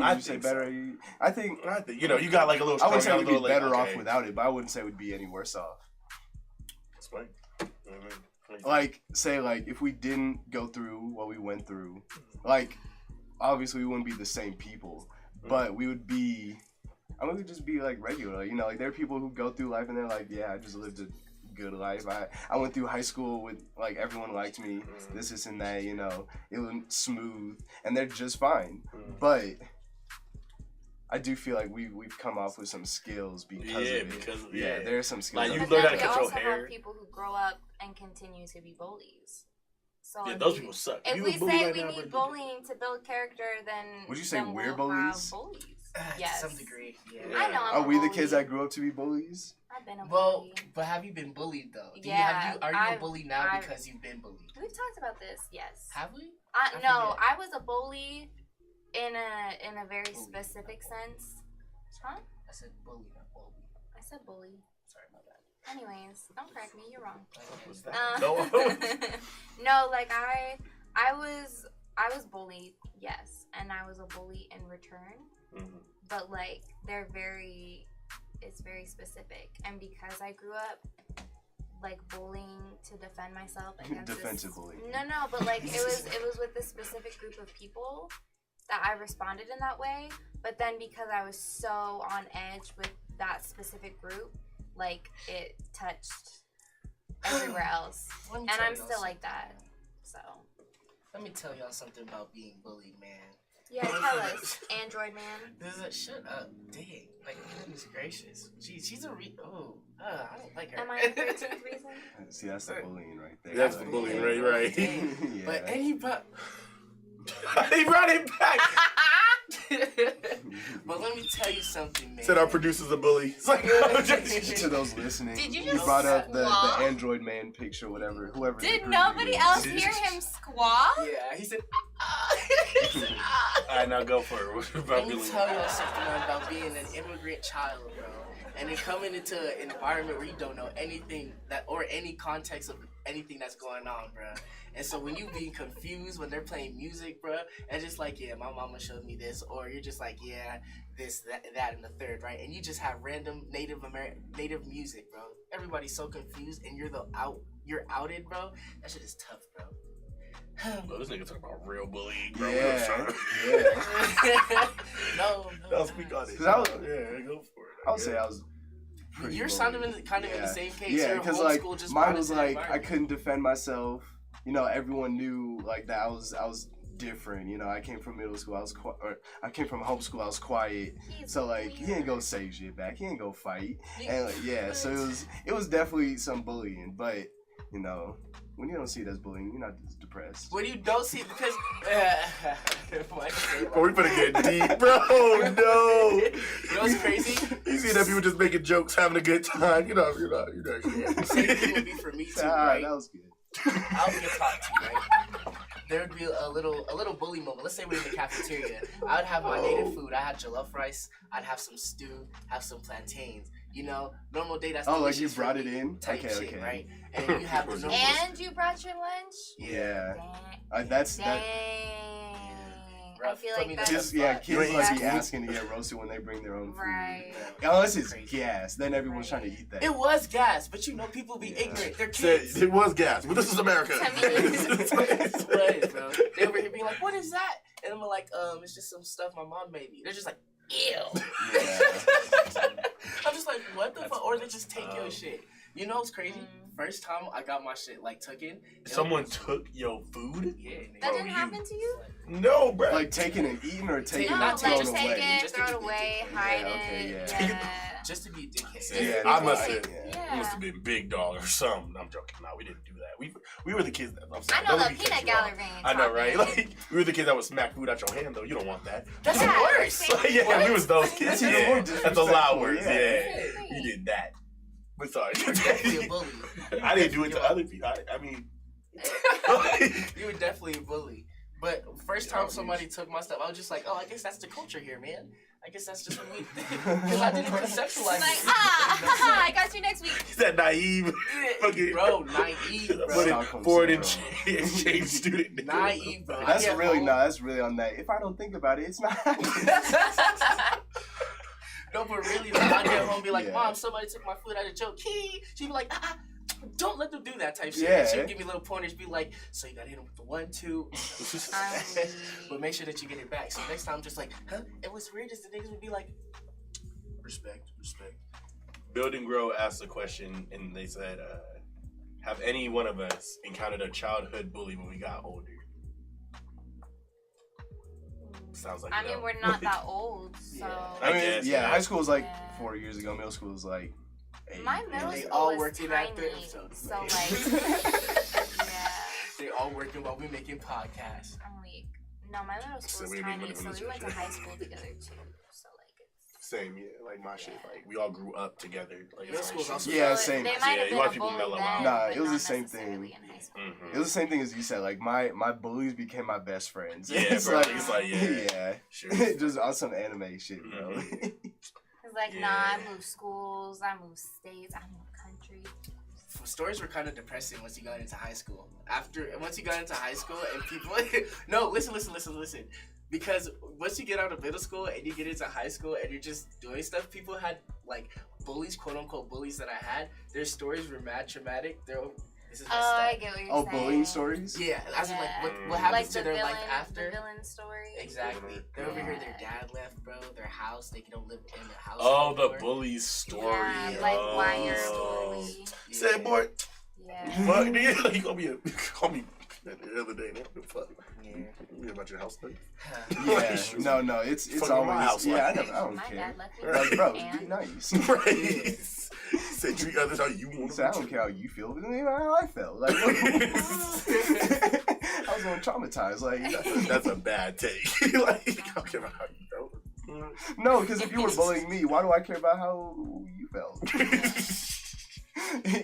I say better. So. I think you got like a little. I wouldn't say we'd be better like, off without it, but I wouldn't say we'd be any worse off. Explain. Like say like if we didn't go through what we went through, like obviously we wouldn't be the same people, but we would be. I mean, we'd just be like regular, like there are people who go through life and they're like, yeah, I just lived a good life. I went through high school with like everyone liked me, this and that, it was smooth, and they're just fine. But I do feel like we've come off with some skills because of it. There's some skills. Like you But learn how then to we cut your also hair. have people who grow up and continue to be bullies. So Yeah, those people suck. If You we a bully say right we now, need bro. bullying to build character, then Would you say then we're we'll have bullies? bullies. To Yes. some degree. Yeah. I know. I'm Are we the bully. kids that grew up to be bullies? I've been a Well, bully. but have you been bullied though? Yeah, Are you I've- a bully now I've- because you've been bullied? We've talked about this. Yes. Have we? No, forget. I was a bully in a very Bully. specific sense. Huh? I said bully, not bully. I said bully. Sorry about that. Anyways, don't correct me. You're wrong. What was that? No, like I was bullied, yes, and I was a bully in return. But like it's very specific, and because I grew up like bullying to defend myself against Defensive bullying. No, but like it was with this specific group of people that I responded in that way. But then because I was so on edge with that specific group, like it touched everywhere else, Let me and tell I'm y'all still like that. So Let me tell y'all something about being bullied, man. yeah, tell us, Android man. Shut up, dang! Like goodness gracious, she's a I don't like her. Am I the 13th reason? See, that's the bullying right there. That's the Like, bullying, right? Yeah. But he brought it back. But let me tell you something, man. Said our producer's a bully. It's like, To those listening, Did you he just brought up the squawk? Android man picture, whoever the Did group nobody is. else hear him squawk? Yeah, he said. All right, now go for it. What about Let me bullying? tell y'all something about being an immigrant child, bro. And then coming into an environment where you don't know anything or any context of anything that's going on, bro. And so when you being confused when they're playing music, bro, and just like, yeah, my mama showed me this, or you're just like, yeah, this, that, and the third, right? And you just have random native music, bro. Everybody's so confused, and you're outed, bro. That shit is tough, bro. Bro, this nigga talking about real bullying, bro. Yeah. No. I'll speak on it. 'Cause I was- Yeah, go for it. I would say I was. pretty You're bullied. sounding kind of in the same case. Yeah, You're because like homeschool, just mine brought was into the like I environment. couldn't defend myself. Everyone knew like that I was different. You know, I came from middle school. I came from homeschool. I was quiet. So like, he ain't go say shit back. He ain't go fight. And like, yeah, so it was definitely some bullying. But you know, when you don't see it as bullying, you're not just depressed. When you don't see, because we finna get deep, bro. No. You know what's crazy? You see that people just making jokes, having a good time. You know. Same thing would be for me too, Ah, right? that was good. I'll get taught to, right? There would be a little bully moment. Let's say we're in the cafeteria. I would have my native food. I had jollof rice. I'd have some stew. Have some plantains. You know, normal day. That's like you delicious brought for it me in. type Okay, shit, okay. right? And then you have the normal. And you brought your lunch? Yeah, Dang. that's Dang. that. I feel like that's Kids like be that's- asking to get roasted when they bring their own food. right. Unless it's Crazy. gas, then everyone's trying to eat that. It was gas, but you know people be ignorant. They're kids. It was gas, but this is America. It's what it is, bro. They over here being like, "What is that?" And I'm like, "It's just some stuff my mom made me." They're just like, "Ew." Yeah. I'm just like, "What the fuck?" Or they just take your shit. You know what's crazy? First time I got my shit like taken. Someone took your food? Yeah. Nigga. That Bro, didn't you- happen to you? No, bro. Like taking and eating or taking No, and not like thrown take away. it, Just throw to it be away, addicted. hide Yeah, okay, it. yeah. Yeah. Just to be a dickhead. Yeah, I I must have. Yeah. It must have been Big Dog or something. I'm joking. No, we didn't do that. We were the kids that. I'm I sorry, know don't the let me cut peanut you off. gallery vein. I know, right? Like we were the kids that would smack food out your hand, though. You don't want that. That's Yeah, worse. same. Yeah, What? we was those kids. That's even more Yeah, that's a loud word. disrespectful, Yeah, you did that. But sorry, You're definitely a bully. I didn't do it to other people. I mean, You were definitely a bully. But first time somebody took my stuff, I was just like, "Oh, I guess that's the culture here, man. I guess that's just what we because I didn't conceptualize Like, it. I got you next week. he's that naive, fucking Bro, naive, bro. Stockholm Forward syndrome. exchange student. Naive, bro. That's I get really home- that's really on that. If I don't think about it, it's not happening. No, but really, like, I get home and be like, Yeah. "Mom, somebody took my food out of joke." She'd be like, "Don't let them do that," type shit. Yeah. And she'd give me little pointers, be like, "So you gotta hit them with the 1, 2, but make sure that you get it back." So next time, I'm just like, "Huh?" It was weird as the niggas would be like, "Respect." Build and Grow asked a question, and they said, "Have any one of us encountered a childhood bully when we got older?" Sounds like I no. mean, we're not that old, so. Yeah. I mean, guess, yeah, yeah. high school was like Yeah. 4 years ago. Middle school was like 8. My middle They school all was working tiny, after episodes. so like, yeah. They all working while we making podcasts. I'm like, no, my middle school So was we didn't tiny, even so live we in went to this high shit. school together too. So like, it's Same, yeah, like my shit. Like we all grew up together. Like Middle it's school's like, also- Yeah, so same. They Yeah, might have you been watch a people bully mellow then, out. Nah, but it was not the same necessarily thing. in high school. It was the same thing as you said. Like my bullies became my best friends. Yeah, it's bro. like, It's like, yeah. Sure. just on some anime shit, bro. It's like, nah, I moved schools, I moved states, I moved countries. Stories were kind of depressing once you got into high school. Once you got into high school and people, no, listen. Because once you get out of middle school and you get into high school and you're just doing stuff, people had like bullies, quote unquote bullies that I had. Their stories were mad traumatic. This is Oh, messed I up. get what you're Oh, saying. bullying stories? Yeah, as in like Yeah. what happens Like to the their villain, life after. the villain story. Exactly. They're over here. Their Yeah. dad left, bro. Their house. They don't live in their house. Oh, the anymore. bully's story. Yeah, like why you're a Oh. bully. Said boy, Yeah. fuck nigga. You call me the other day. What the fuck? Yeah. You about your house thing? Yeah, no, it's Fucking my always house, yeah. like- I don't My care. dad left me. Like, bro, and be nice. Right. Said treat others how you want So I don't care how you feel, but how I felt. Like, I was going traumatized. Like, That's a bad take. Like, I don't care about how you felt. no, because if you were bullying me, why do I care about how you felt?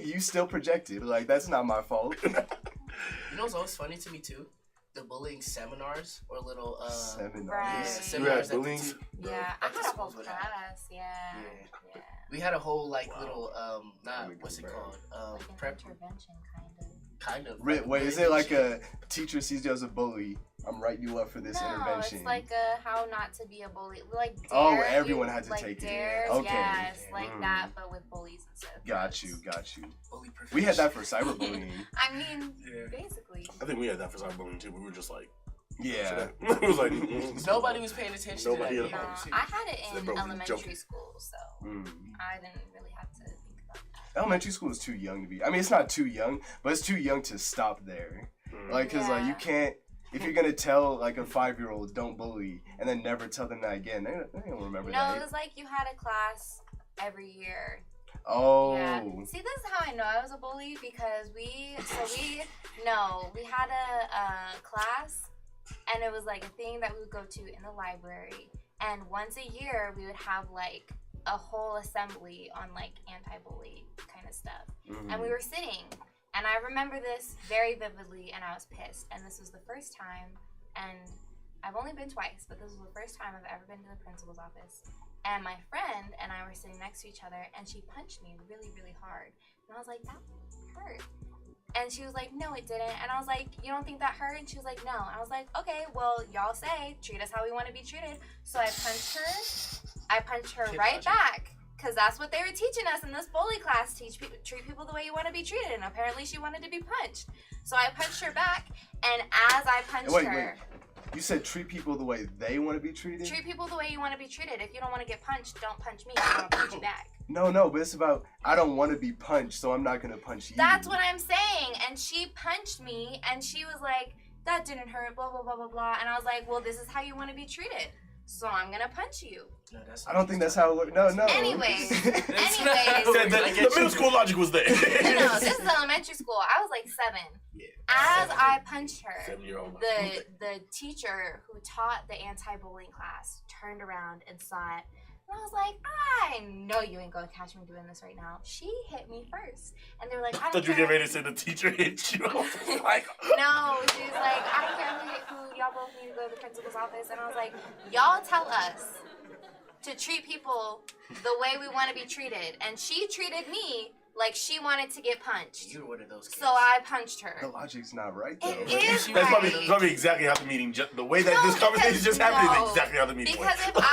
You still projected. Like, that's not my fault. You know what's always funny to me too? The bullying seminars or little Seminars. Right. seminars Yeah, at the bullying. Yeah, I at the had a whole schools would have. class. Yeah. Yeah. We had a whole like Wow. little what's it called? Like an Prep intervention kind of. Wait, is it like a teacher sees you as a bully? I'm writing you up for this no, intervention. it's like a how not to be a bully. Like dare, Oh, everyone had to like take it. dares, Okay. Yeah, it's like Mm. that, but with bullies instead. of Got bullies. you. bully We had that perfection. for cyberbullying. I mean, Yeah. basically. I think we had that for cyberbullying too, but we were just like, Yeah. it was like, Nobody was paying attention Nobody to at that. all. No, I had it Said, in bro, we elementary joking. school, so Mm. I didn't really have to think about that. Elementary school is too young to be. I mean, it's not too young, but it's too young to stop there. Like, cause like you Yeah. can't. if you're gonna tell like a 5-year-old don't bully and then never tell them that again, they don't remember that. No, it was like you had a class every year. Oh. Yeah. See, this is how I know I was a bully because we had a class, and it was like a thing that we would go to in the library, and once a year we would have like a whole assembly on like anti-bully kind of stuff, and we were sitting, and I remember this very vividly, and I was pissed, and this was the first time, and I've only been twice, but this was the first time I've ever been to the principal's office. And my friend and I were sitting next to each other, and she punched me really, really hard. And I was like, that hurt. And she was like, no, it didn't. And I was like, you don't think that hurt? And she was like, no. And I was like, okay, well, y'all say, treat us how we want to be treated. So I punched her right back. Because that's what they were teaching us in this bully class. Treat people the way you want to be treated. And apparently she wanted to be punched. So I punched her back, and as I punched her... You said treat people the way they want to be treated? Treat people the way you want to be treated. If you don't want to get punched, don't punch me. I'm going to punch you back. No, but it's about, I don't want to be punched, so I'm not going to punch you. That's what I'm saying. And she punched me, and she was like, that didn't hurt, blah, blah, blah, blah, blah. And I was like, well, this is how you want to be treated. So I'm going to punch you. No, I don't think that's how it works. No. Anyways. The middle school logic was there. No, this is elementary school. I was like 7. Yeah. As I punched her, 7-year-old. the teacher who taught the anti-bullying class turned around and saw it. And I was like, I know you ain't gonna catch me doing this right now. She hit me first. And they were like, I don't thought you care. were ready to say the teacher hit you. Like, No, she was like, I don't care who y'all both need to go to the principal's office. And I was like, y'all tell us to treat people the way we want to be treated. And she treated me like she wanted to get punched. You were one of those kids. So I punched her. The logic's not right, though. It is that's right. probably exactly how the meeting, the way that this conversation just happened is exactly how the meeting because went. if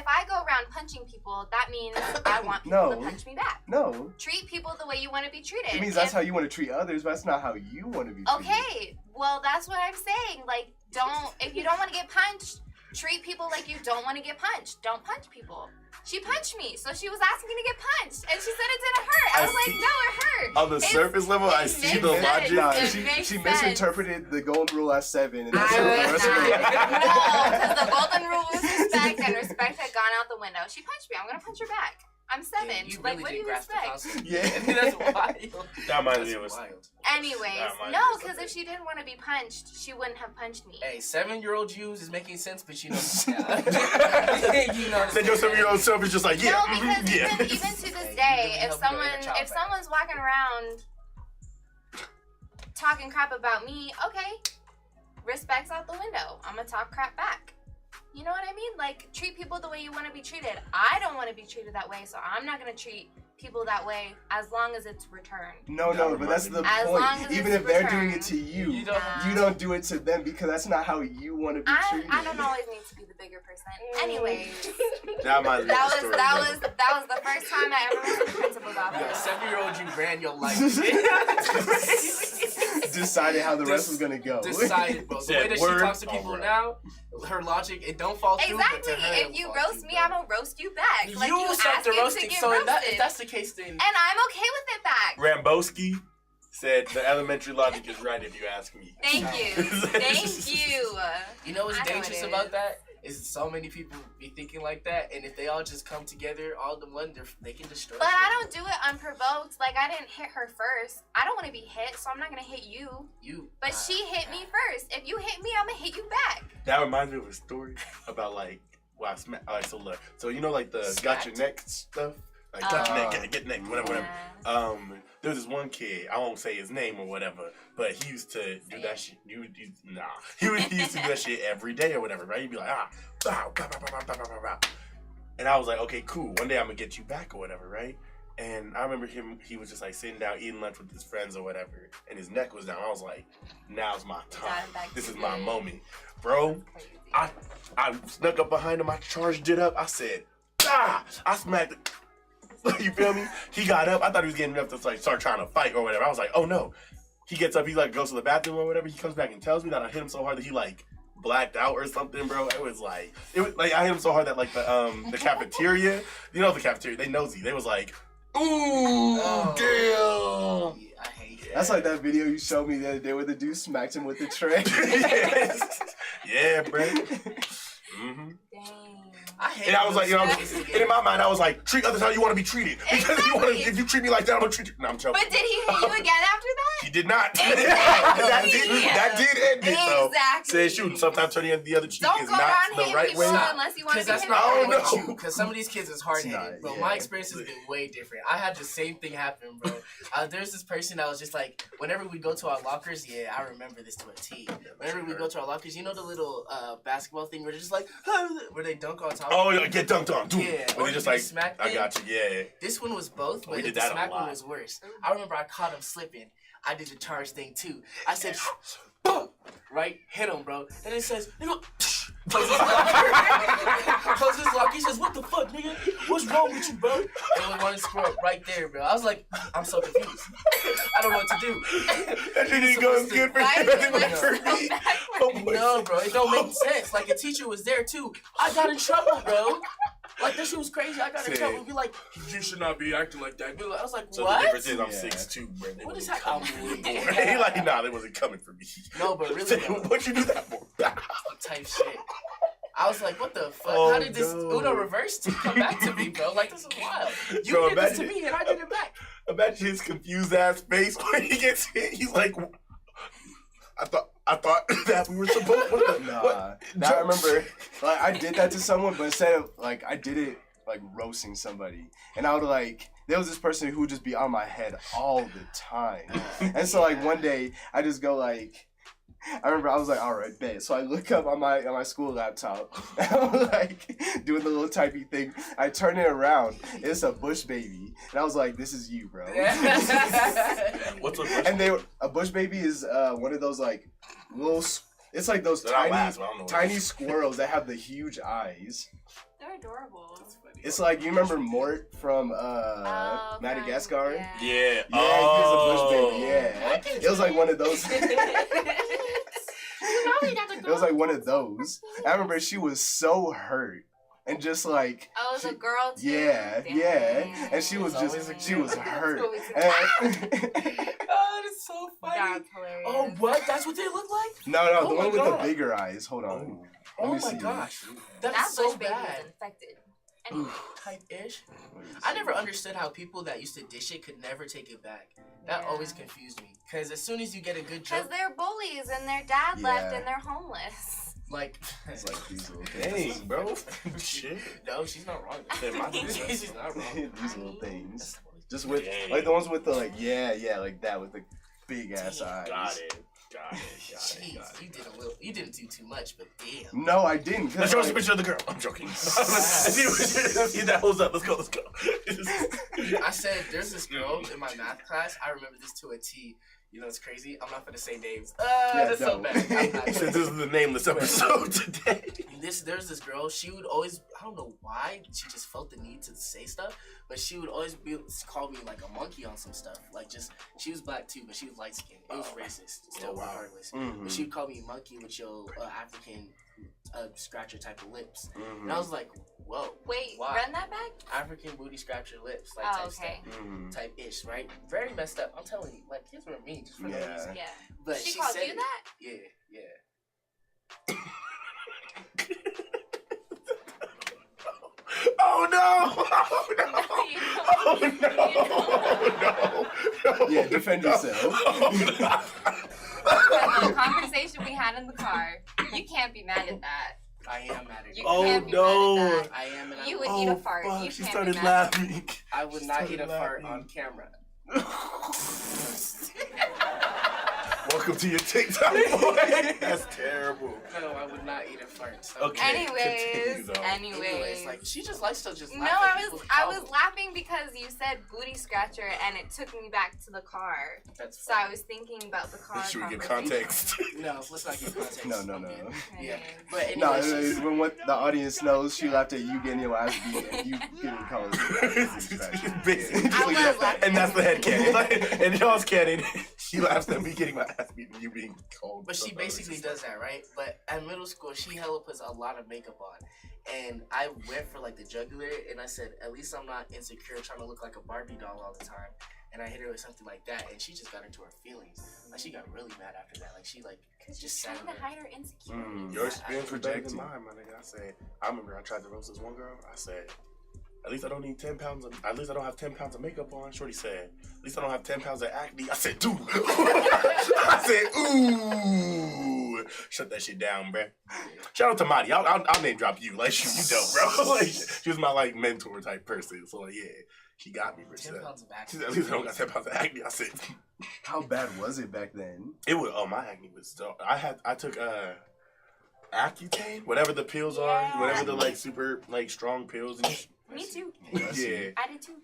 I go around punching people, that means I want people to punch me back. No. Treat people the way you want to be treated. It means that's how you want to treat others, but that's not how you want to be treated. Okay, well, that's what I'm saying. Like, if you don't want to get punched, treat people like you don't want to get punched. Don't punch people. She punched me, so she was asking me to get punched, and she said it didn't hurt. I was like, no, it hurt. On the surface level, I see the logic. Nah, It she makes misinterpreted the golden rule as 7, and that's I the was rest of not. it. No, because the golden rule was respect, and respect had gone out the window. She punched me. I'm gonna punch her back. I'm 7. Yeah, you like, really what do did you grasp the expect? concept. Yeah. That's wild. That reminds me of That's a wild. Anyways, might no, be because something. if she didn't want to be punched, she wouldn't have punched me. Hey, 7-year-old Jews is making sense, but you know, you know. Then your 7-year-old self is just like, yeah, No, because yeah. even to this Hey, day, you if help your inner child back. someone's walking around talking crap about me, okay, respect's out the window. I'm gonna talk crap back. You know what I mean? Like, treat people the way you want to be treated. I don't want to be treated that way, so I'm not gonna treat people that way as long as it's returned. No, but that's the As long point. as Even it's if they're doing returned. it to you, You don't- you don't do it to them because that's not how you want to be treated. I don't always need to be the bigger person. Anyways, That reminds me of a story. that was the first time I ever went to the principal's Yo, office. 7-year-old you ran your life. Decided how the rest was gonna go. Decided, bro. The way that she Word. talks to people Alright. now, her logic, it don't fall through. Exactly. But to her, If you roast me, I'm gonna roast you back. Like, you start ask the it to roasting. get So if roasted. that's the case, then And I'm okay with it back. Rambowski said the elementary logic is right if you ask me. Thank you. Thank you. you know what's I know dangerous it about is. that is so many people be thinking like that, and if they all just come together, all the one, they can destroy. But shit. I don't do it unprovoked. Like, I didn't hit her first. I don't want to be hit, so I'm not gonna hit you. You. But she hit me first. If you hit me, I'm gonna hit you back. That reminds me of a story about like, well, I smacked. Alright, so look, so you know like the got your neck stuff, like got your neck, get neck, whatever. Yeah. There was this one kid. I won't say his name or whatever, but he used to do that shit. He used to do that shit every day or whatever, right? He'd be like, bow, bow, bow, bow, bow, bow, bow. And I was like, okay, cool. One day I'm gonna get you back or whatever, right? And I remember him. He was just like sitting down eating lunch with his friends or whatever, and his neck was down. I was like, now's my time. This is my moment, bro. I snuck up behind him. I charged it up. I said, I smacked it. You feel me? He got up. I thought he was getting up to like start trying to fight or whatever. I was like, oh no. He gets up. He like goes to the bathroom or whatever. He comes back and tells me that I hit him so hard that he like blacked out or something, bro. It was like I hit him so hard that like the cafeteria, the cafeteria, they nosy. They was like, ooh, damn. Yeah, I hate it. That's like that video you showed me the other day where the dude smacked him with the tray. Yeah, bro. Mm-hmm. Dang. I hate And I was like, you know, those and in my mind, I was like, treat others how you want to be treated. Because if you treat me like that, I'm gonna treat you. No, I'm joking. But did he hit you again after that? He did not. Exactly. that did end it, though. Exactly. Said, shoot, sometimes turning the other cheek Don't is go not around the hitting right people way. unless you want to Because be that's hit not Oh, back. what no. you. Because some of these kids is hard headed, It's bro. not, My yeah. experience has been way different. I had the same thing happen, bro. There's this person that was just like, whenever we go to our lockers, I remember this to a T. Whenever we go to our lockers, you know the little basketball thing where they're just like, where they dunk on top. Oh, yeah, get dunked on. Dude. Yeah, When or they just the like, smack I thing. got you, yeah. This one was both, We but did the that a smack one lot. was worse. I remember I caught him slipping. I did the charge thing too. I said, boom, right? Hit him, bro. And it says, nigga, close his locker. Close his locker. He says, what the fuck, nigga? What's wrong with you, bro? And we wanted to score up right there, bro. I was like, I'm so confused. I don't know what to do. That didn't go good for Why you. did That you, didn't like, for go me. backward? Oh, boy. No, bro, it don't make sense. Like, a teacher was there, too. I got in trouble, bro. Like, that shit was crazy. I got in trouble. We'd be like, you should not be acting like that. I was like, So what? the difference is I'm Yeah. 6'2", bro. They What is wasn't happening? coming for me. He like, nah, they wasn't coming for me. No, but really, though. What you do that for? Type shit. I was like, what the fuck? Oh, How did this no. Uno reverse to come back to me, bro? Like, this is wild. You Bro, did this to imagine- me and I did it back. Imagine his confused ass face when he gets hit. He's like, I thought that we were supposed to. Nah. Now I remember, like, I did that to someone, but instead of, like, I did it, like, roasting somebody. And I would, like, there was this person who would just be on my head all the time. And so, like, one day, I just go, like, I remember I was like, all right, bet. So I look up on my school laptop, and I'm like doing the little typey thing. I turn it around, it's a Bush baby, and I was like, this is you, bro. What's up? And a Bush baby is one of those like little. It's like those They're not tiny last, but I don't know what tiny it is. squirrels that have the huge eyes. They're adorable. It's like you remember Mort from Oh, Madagascar. yeah. Yeah. Yeah, he was a Bush baby. Yeah, it was like one of those. It was like one of those. I remember she was so hurt and just like. Oh, it was a girl too? Yeah, yeah, Dang. and she was It's always a just she girl. was hurt. always a And- Oh, that's so funny. That's hilarious. Oh, what? That's what they look like? no, Oh the my one with God. the bigger eyes. Hold on. Let Oh me my see. gosh. That That's Bush so baby bad. was infected. Anyway. Type-ish. I never understood how people that used to dish it could never take it back. That Yeah. always confused me. Because as soon as you get a good Because joke, they're bullies and their dad left Yeah. and they're homeless. like, It's like these little things. Dang, bro. Shit. no, she's not wrong. Said my dude. She's not wrong. These little things. Just with Dang. like the ones with the like like that with the big ass eyes. Got it. Jeez, you didn't do too much, but damn. No, I didn't. 'cause, Let's show us a like, picture of the girl. I'm joking. Let's see that holds up. Let's go. I said, there's this girl in my math class. I remember this to a T. You know, it's crazy. I'm not gonna say names. That's so don't. bad. I'm not Since gonna. this is the nameless episode today. There's this girl. She would always, I don't know why, she just felt the need to say stuff, but she would always call me like a monkey on some stuff. Like she was black too, but she was light skinned. It was racist, still regardless. But she would call me monkey with your African scratcher type of lips, and I was like, whoa. Wait, why? run that back? African booty scratcher lips, like Oh, type okay. stuff, type ish, right? Very messed up. I'm telling you, like kids were mean just for no Yeah. reason. Yeah. But She called said you it. that? Yeah. Oh no! Oh no! Oh no! Yeah, defend yourself. The conversation we had in the car, you can't be mad at that. I am mad at You you. Oh, can't be no. mad at that. I am, and You I would would, eat a fart. Fuck, You she can't started be mad at that. laughing. I would not eat a started fart laughing. on camera. Welcome to your TikTok, boy. That's terrible. No, I would not eat a fart. So. Okay. Anyways, Continue, though. Anyways, like she just likes to just. No, laugh at I people's was problems. laughing because you said booty scratcher and it took me back to the car. That's So I was thinking about the car. Should we give conversation. context? No, let's not give context. No. Okay. Yeah, Anyways. but anyway, No, she's- when what the audience knows, she laughed at you getting your ass beat and you getting called. Basically. I was laughing. And that's the head canon. And y'all's canon. She laughs at me getting my ass beat and you being cold. But she basically does that, right? But at middle school, she hella puts a lot of makeup on. And I went for like the jugular, and I said, at least I'm not insecure trying to look like a Barbie doll all the time. And I hit her with something like that, and she just got into her feelings. Like she got really mad after that. Like she like just sat trying to hide her insecurities. Your experience was better than projecting. mine, my nigga. I remember I tried to roast this one girl. I said, at least I don't need 10 pounds at least I don't have 10 pounds of makeup on. Shorty said, at least I don't have 10 pounds of acne. I said, dude. I said, ooh. Shut that shit down, bruh. Shout out to Madi. I'll name drop you. Like, you dope, bro. Like, she was my, like, mentor type person. So, like, yeah, she got me, bro. 10 pounds of She acne. said, at least I don't got 10 pounds of acne. I said, How bad was it back then? it was, my acne was still, I took, Accutane, whatever the pills are, whatever the, like, super, like, strong pills. And Me too. yeah. I did too.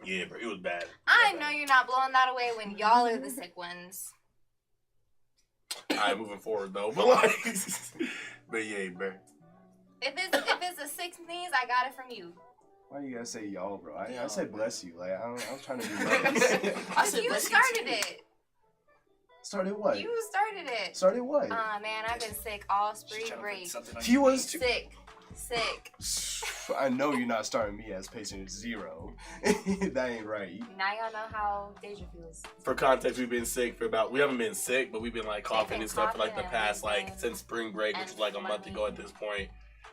Yeah, bro, it was bad. I know you're not blowing that away when y'all are the sick ones. Alright, moving forward though, but like, but yeah, bro. If it's a sick sneeze, I got it from you. Why you gotta say y'all, bro? I said bless you. Like I was trying to be nice. I said, You bless you started too. it. Started what? You started it. Started what? Man, I've been sick all She's spring trying to put break. something on He your was face. too. Sick. I know you're not starting me as patient 0. That ain't right. Now y'all know how Deja feels. For context, we've been sick for we haven't been sick, but we've been like coughing been and stuff for like the coughing past, and like, everything. since spring break, which And was like a month funny. ago at this point.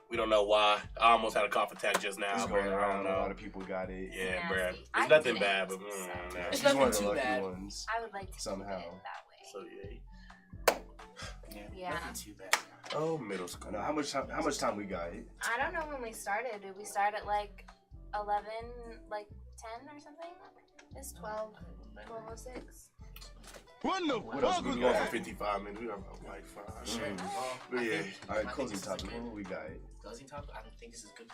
We don't know why. I almost had a cough attack just now, It's but going I around. don't A lot know. of people got it. Yeah, Nasty. bruh. It's I nothing didn't, bad, but so. nah. It's She's nothing one of the too lucky bad. ones. I would like to Somehow. keep it that way. So yeah. Yeah. Nothing too bad. Oh, middle I school. know how much time we got. I don't know when we started. Did we start at like 11, like 10 or something? It's 12, 12:06. What else we We going for got? 55 minutes. We got about like 5. Sure. Mm. Well, But I yeah. think- All I right, think closing this is topic. good. What we got? Closing topic? I don't think this is good.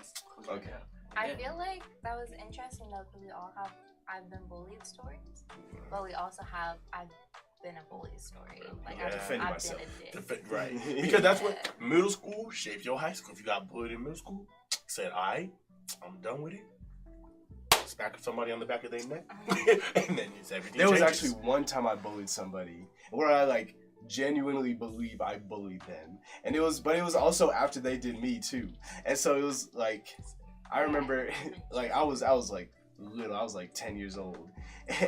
Okay. I Yeah. feel like that was interesting though, because we all have I've been bullied stories, but we also have I've been a bully story. Like Yeah. Defending I've myself. been a dick. Right. Because that's what middle school shapes your high school. If you got bullied in middle school, said, alright, I'm done with it. Smack somebody on the back of their neck. And then it's everything There was changes. actually one time I bullied somebody where I like genuinely believe I bullied them, and it was also after they did me too, and so it was like I remember like I was like little, I was like 10 years old,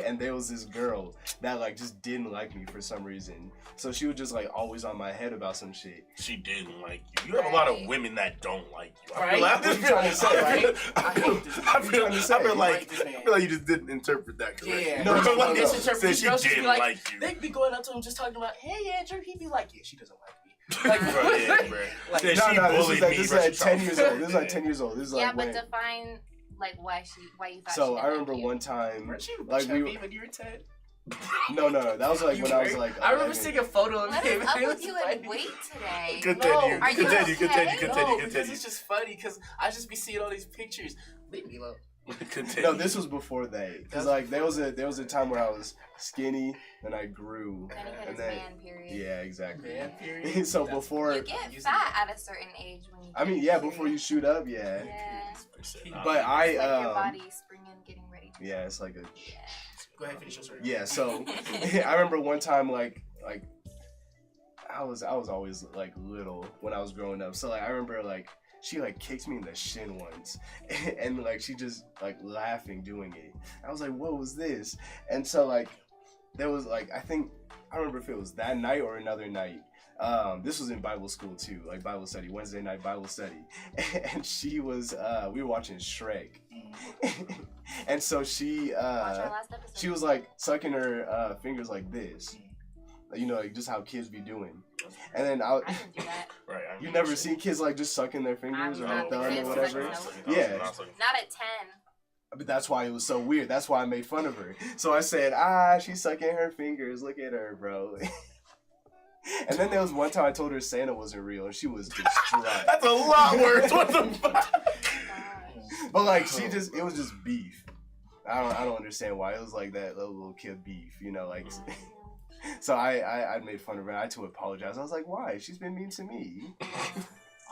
and there was this girl that like just didn't like me for some reason, so she was just like always on my head about some shit. She didn't like you. You have a lot of Right. women that don't like you. Right? What are you trying to say, right? I feel What are you trying to say? like This man. I feel like you just didn't interpret that correctly. Yeah. No, no, no. Said she Girls just be didn't like, like you. They'd be going up to him just talking about, hey Andrew, he'd be like, yeah, she doesn't like me. Like, bro, yeah, bro. Like, Said No, she no, this bullied is like, me. this is bro. like She 10 years old. This is like Yeah. 10 years old. This is Yeah, like but when. define like why you thought she So didn't I like remember you. one time, Weren't you like we. chubby when you were 10? No, that was like You when I was were? like. I remember 11. seeing a photo of What him. is up and it with was you funny. and weight today? Continue. Are you Continue. okay? Continue. No, because Continue. it's just funny because I just be seeing all these pictures. Leave me alone. Continue. No, this was before that. Cause like there was a time where I was skinny, then I grew, Then he hit and his then man period. yeah, exactly. Man, period. So That's- before, You get Using fat at a certain age when you. I mean, get yeah, your before you period. shoot up, yeah. Yeah. But I It's like your body springing, getting ready. To yeah, it's like a Yeah. Go ahead, finish your story. yeah. So I remember one time like I was always like little when I was growing up. So like I remember like she like kicked me in the shin once, and like she just like laughing doing it. I was like, what was this? And so like there was like I don't remember if it was that night or another night. This was in Bible school too, like Bible study, Wednesday night Bible study, and she was we were watching Shrek, and so she Watch our last episode. she was like sucking her fingers like this, you know, like just how kids be doing. And then I didn't do that. Right. you never seen kids like just sucking their fingers I'm or not their the thumb kids or whatever. sucking, Yeah. Not at 10. But that's why it was so weird. That's why I made fun of her. So I said, she's sucking her fingers. Look at her, bro. And then there was one time I told her Santa wasn't real, and she was distraught. That's a lot worse. What the fuck? Gosh. But like it was just beef. I don't understand why. It was like that little kid beef, you know, like. So I made fun of her. I had to apologize. I was like, why? She's been mean to me.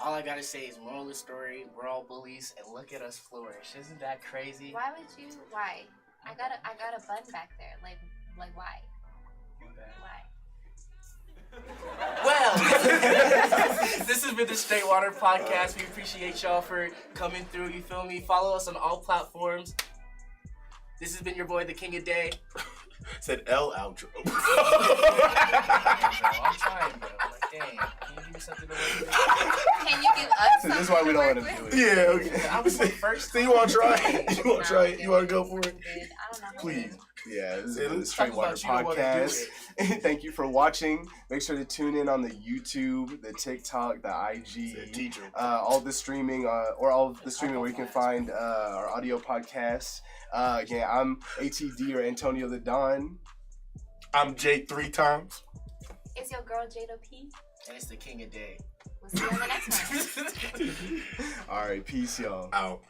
All I gotta say is, moral of the story: we're all bullies, and look at us flourish. Isn't that crazy? Why would you? Why? I got a bun back there. Like why? Why? Well, This has been the Straight Water Podcast. We appreciate y'all for coming through. You feel me? Follow us on all platforms. This has been your boy, the King of Day. Said L outro. Bro, I'm trying, bro. Like, dang. Can you give me something to work with? Can you give us This is why we don't let him do it. Yeah, okay. I was like first. So you want to try it? You want to try it? You want to go for it? I don't know. Please. Yeah, this Yeah, is the let's Straight talk Water about you don't wanna do Podcast. Thank you for watching. Make sure to tune in on the YouTube, the TikTok, the Said IG, teacher. all the streaming, or all of the streaming where you can find our audio podcasts. Again, I'm ATD or Antonio the Don. I'm Jay 3 times. It's your girl Jada P. And it's the King of Day. We'll see you on the next one. All right, peace, y'all. Out.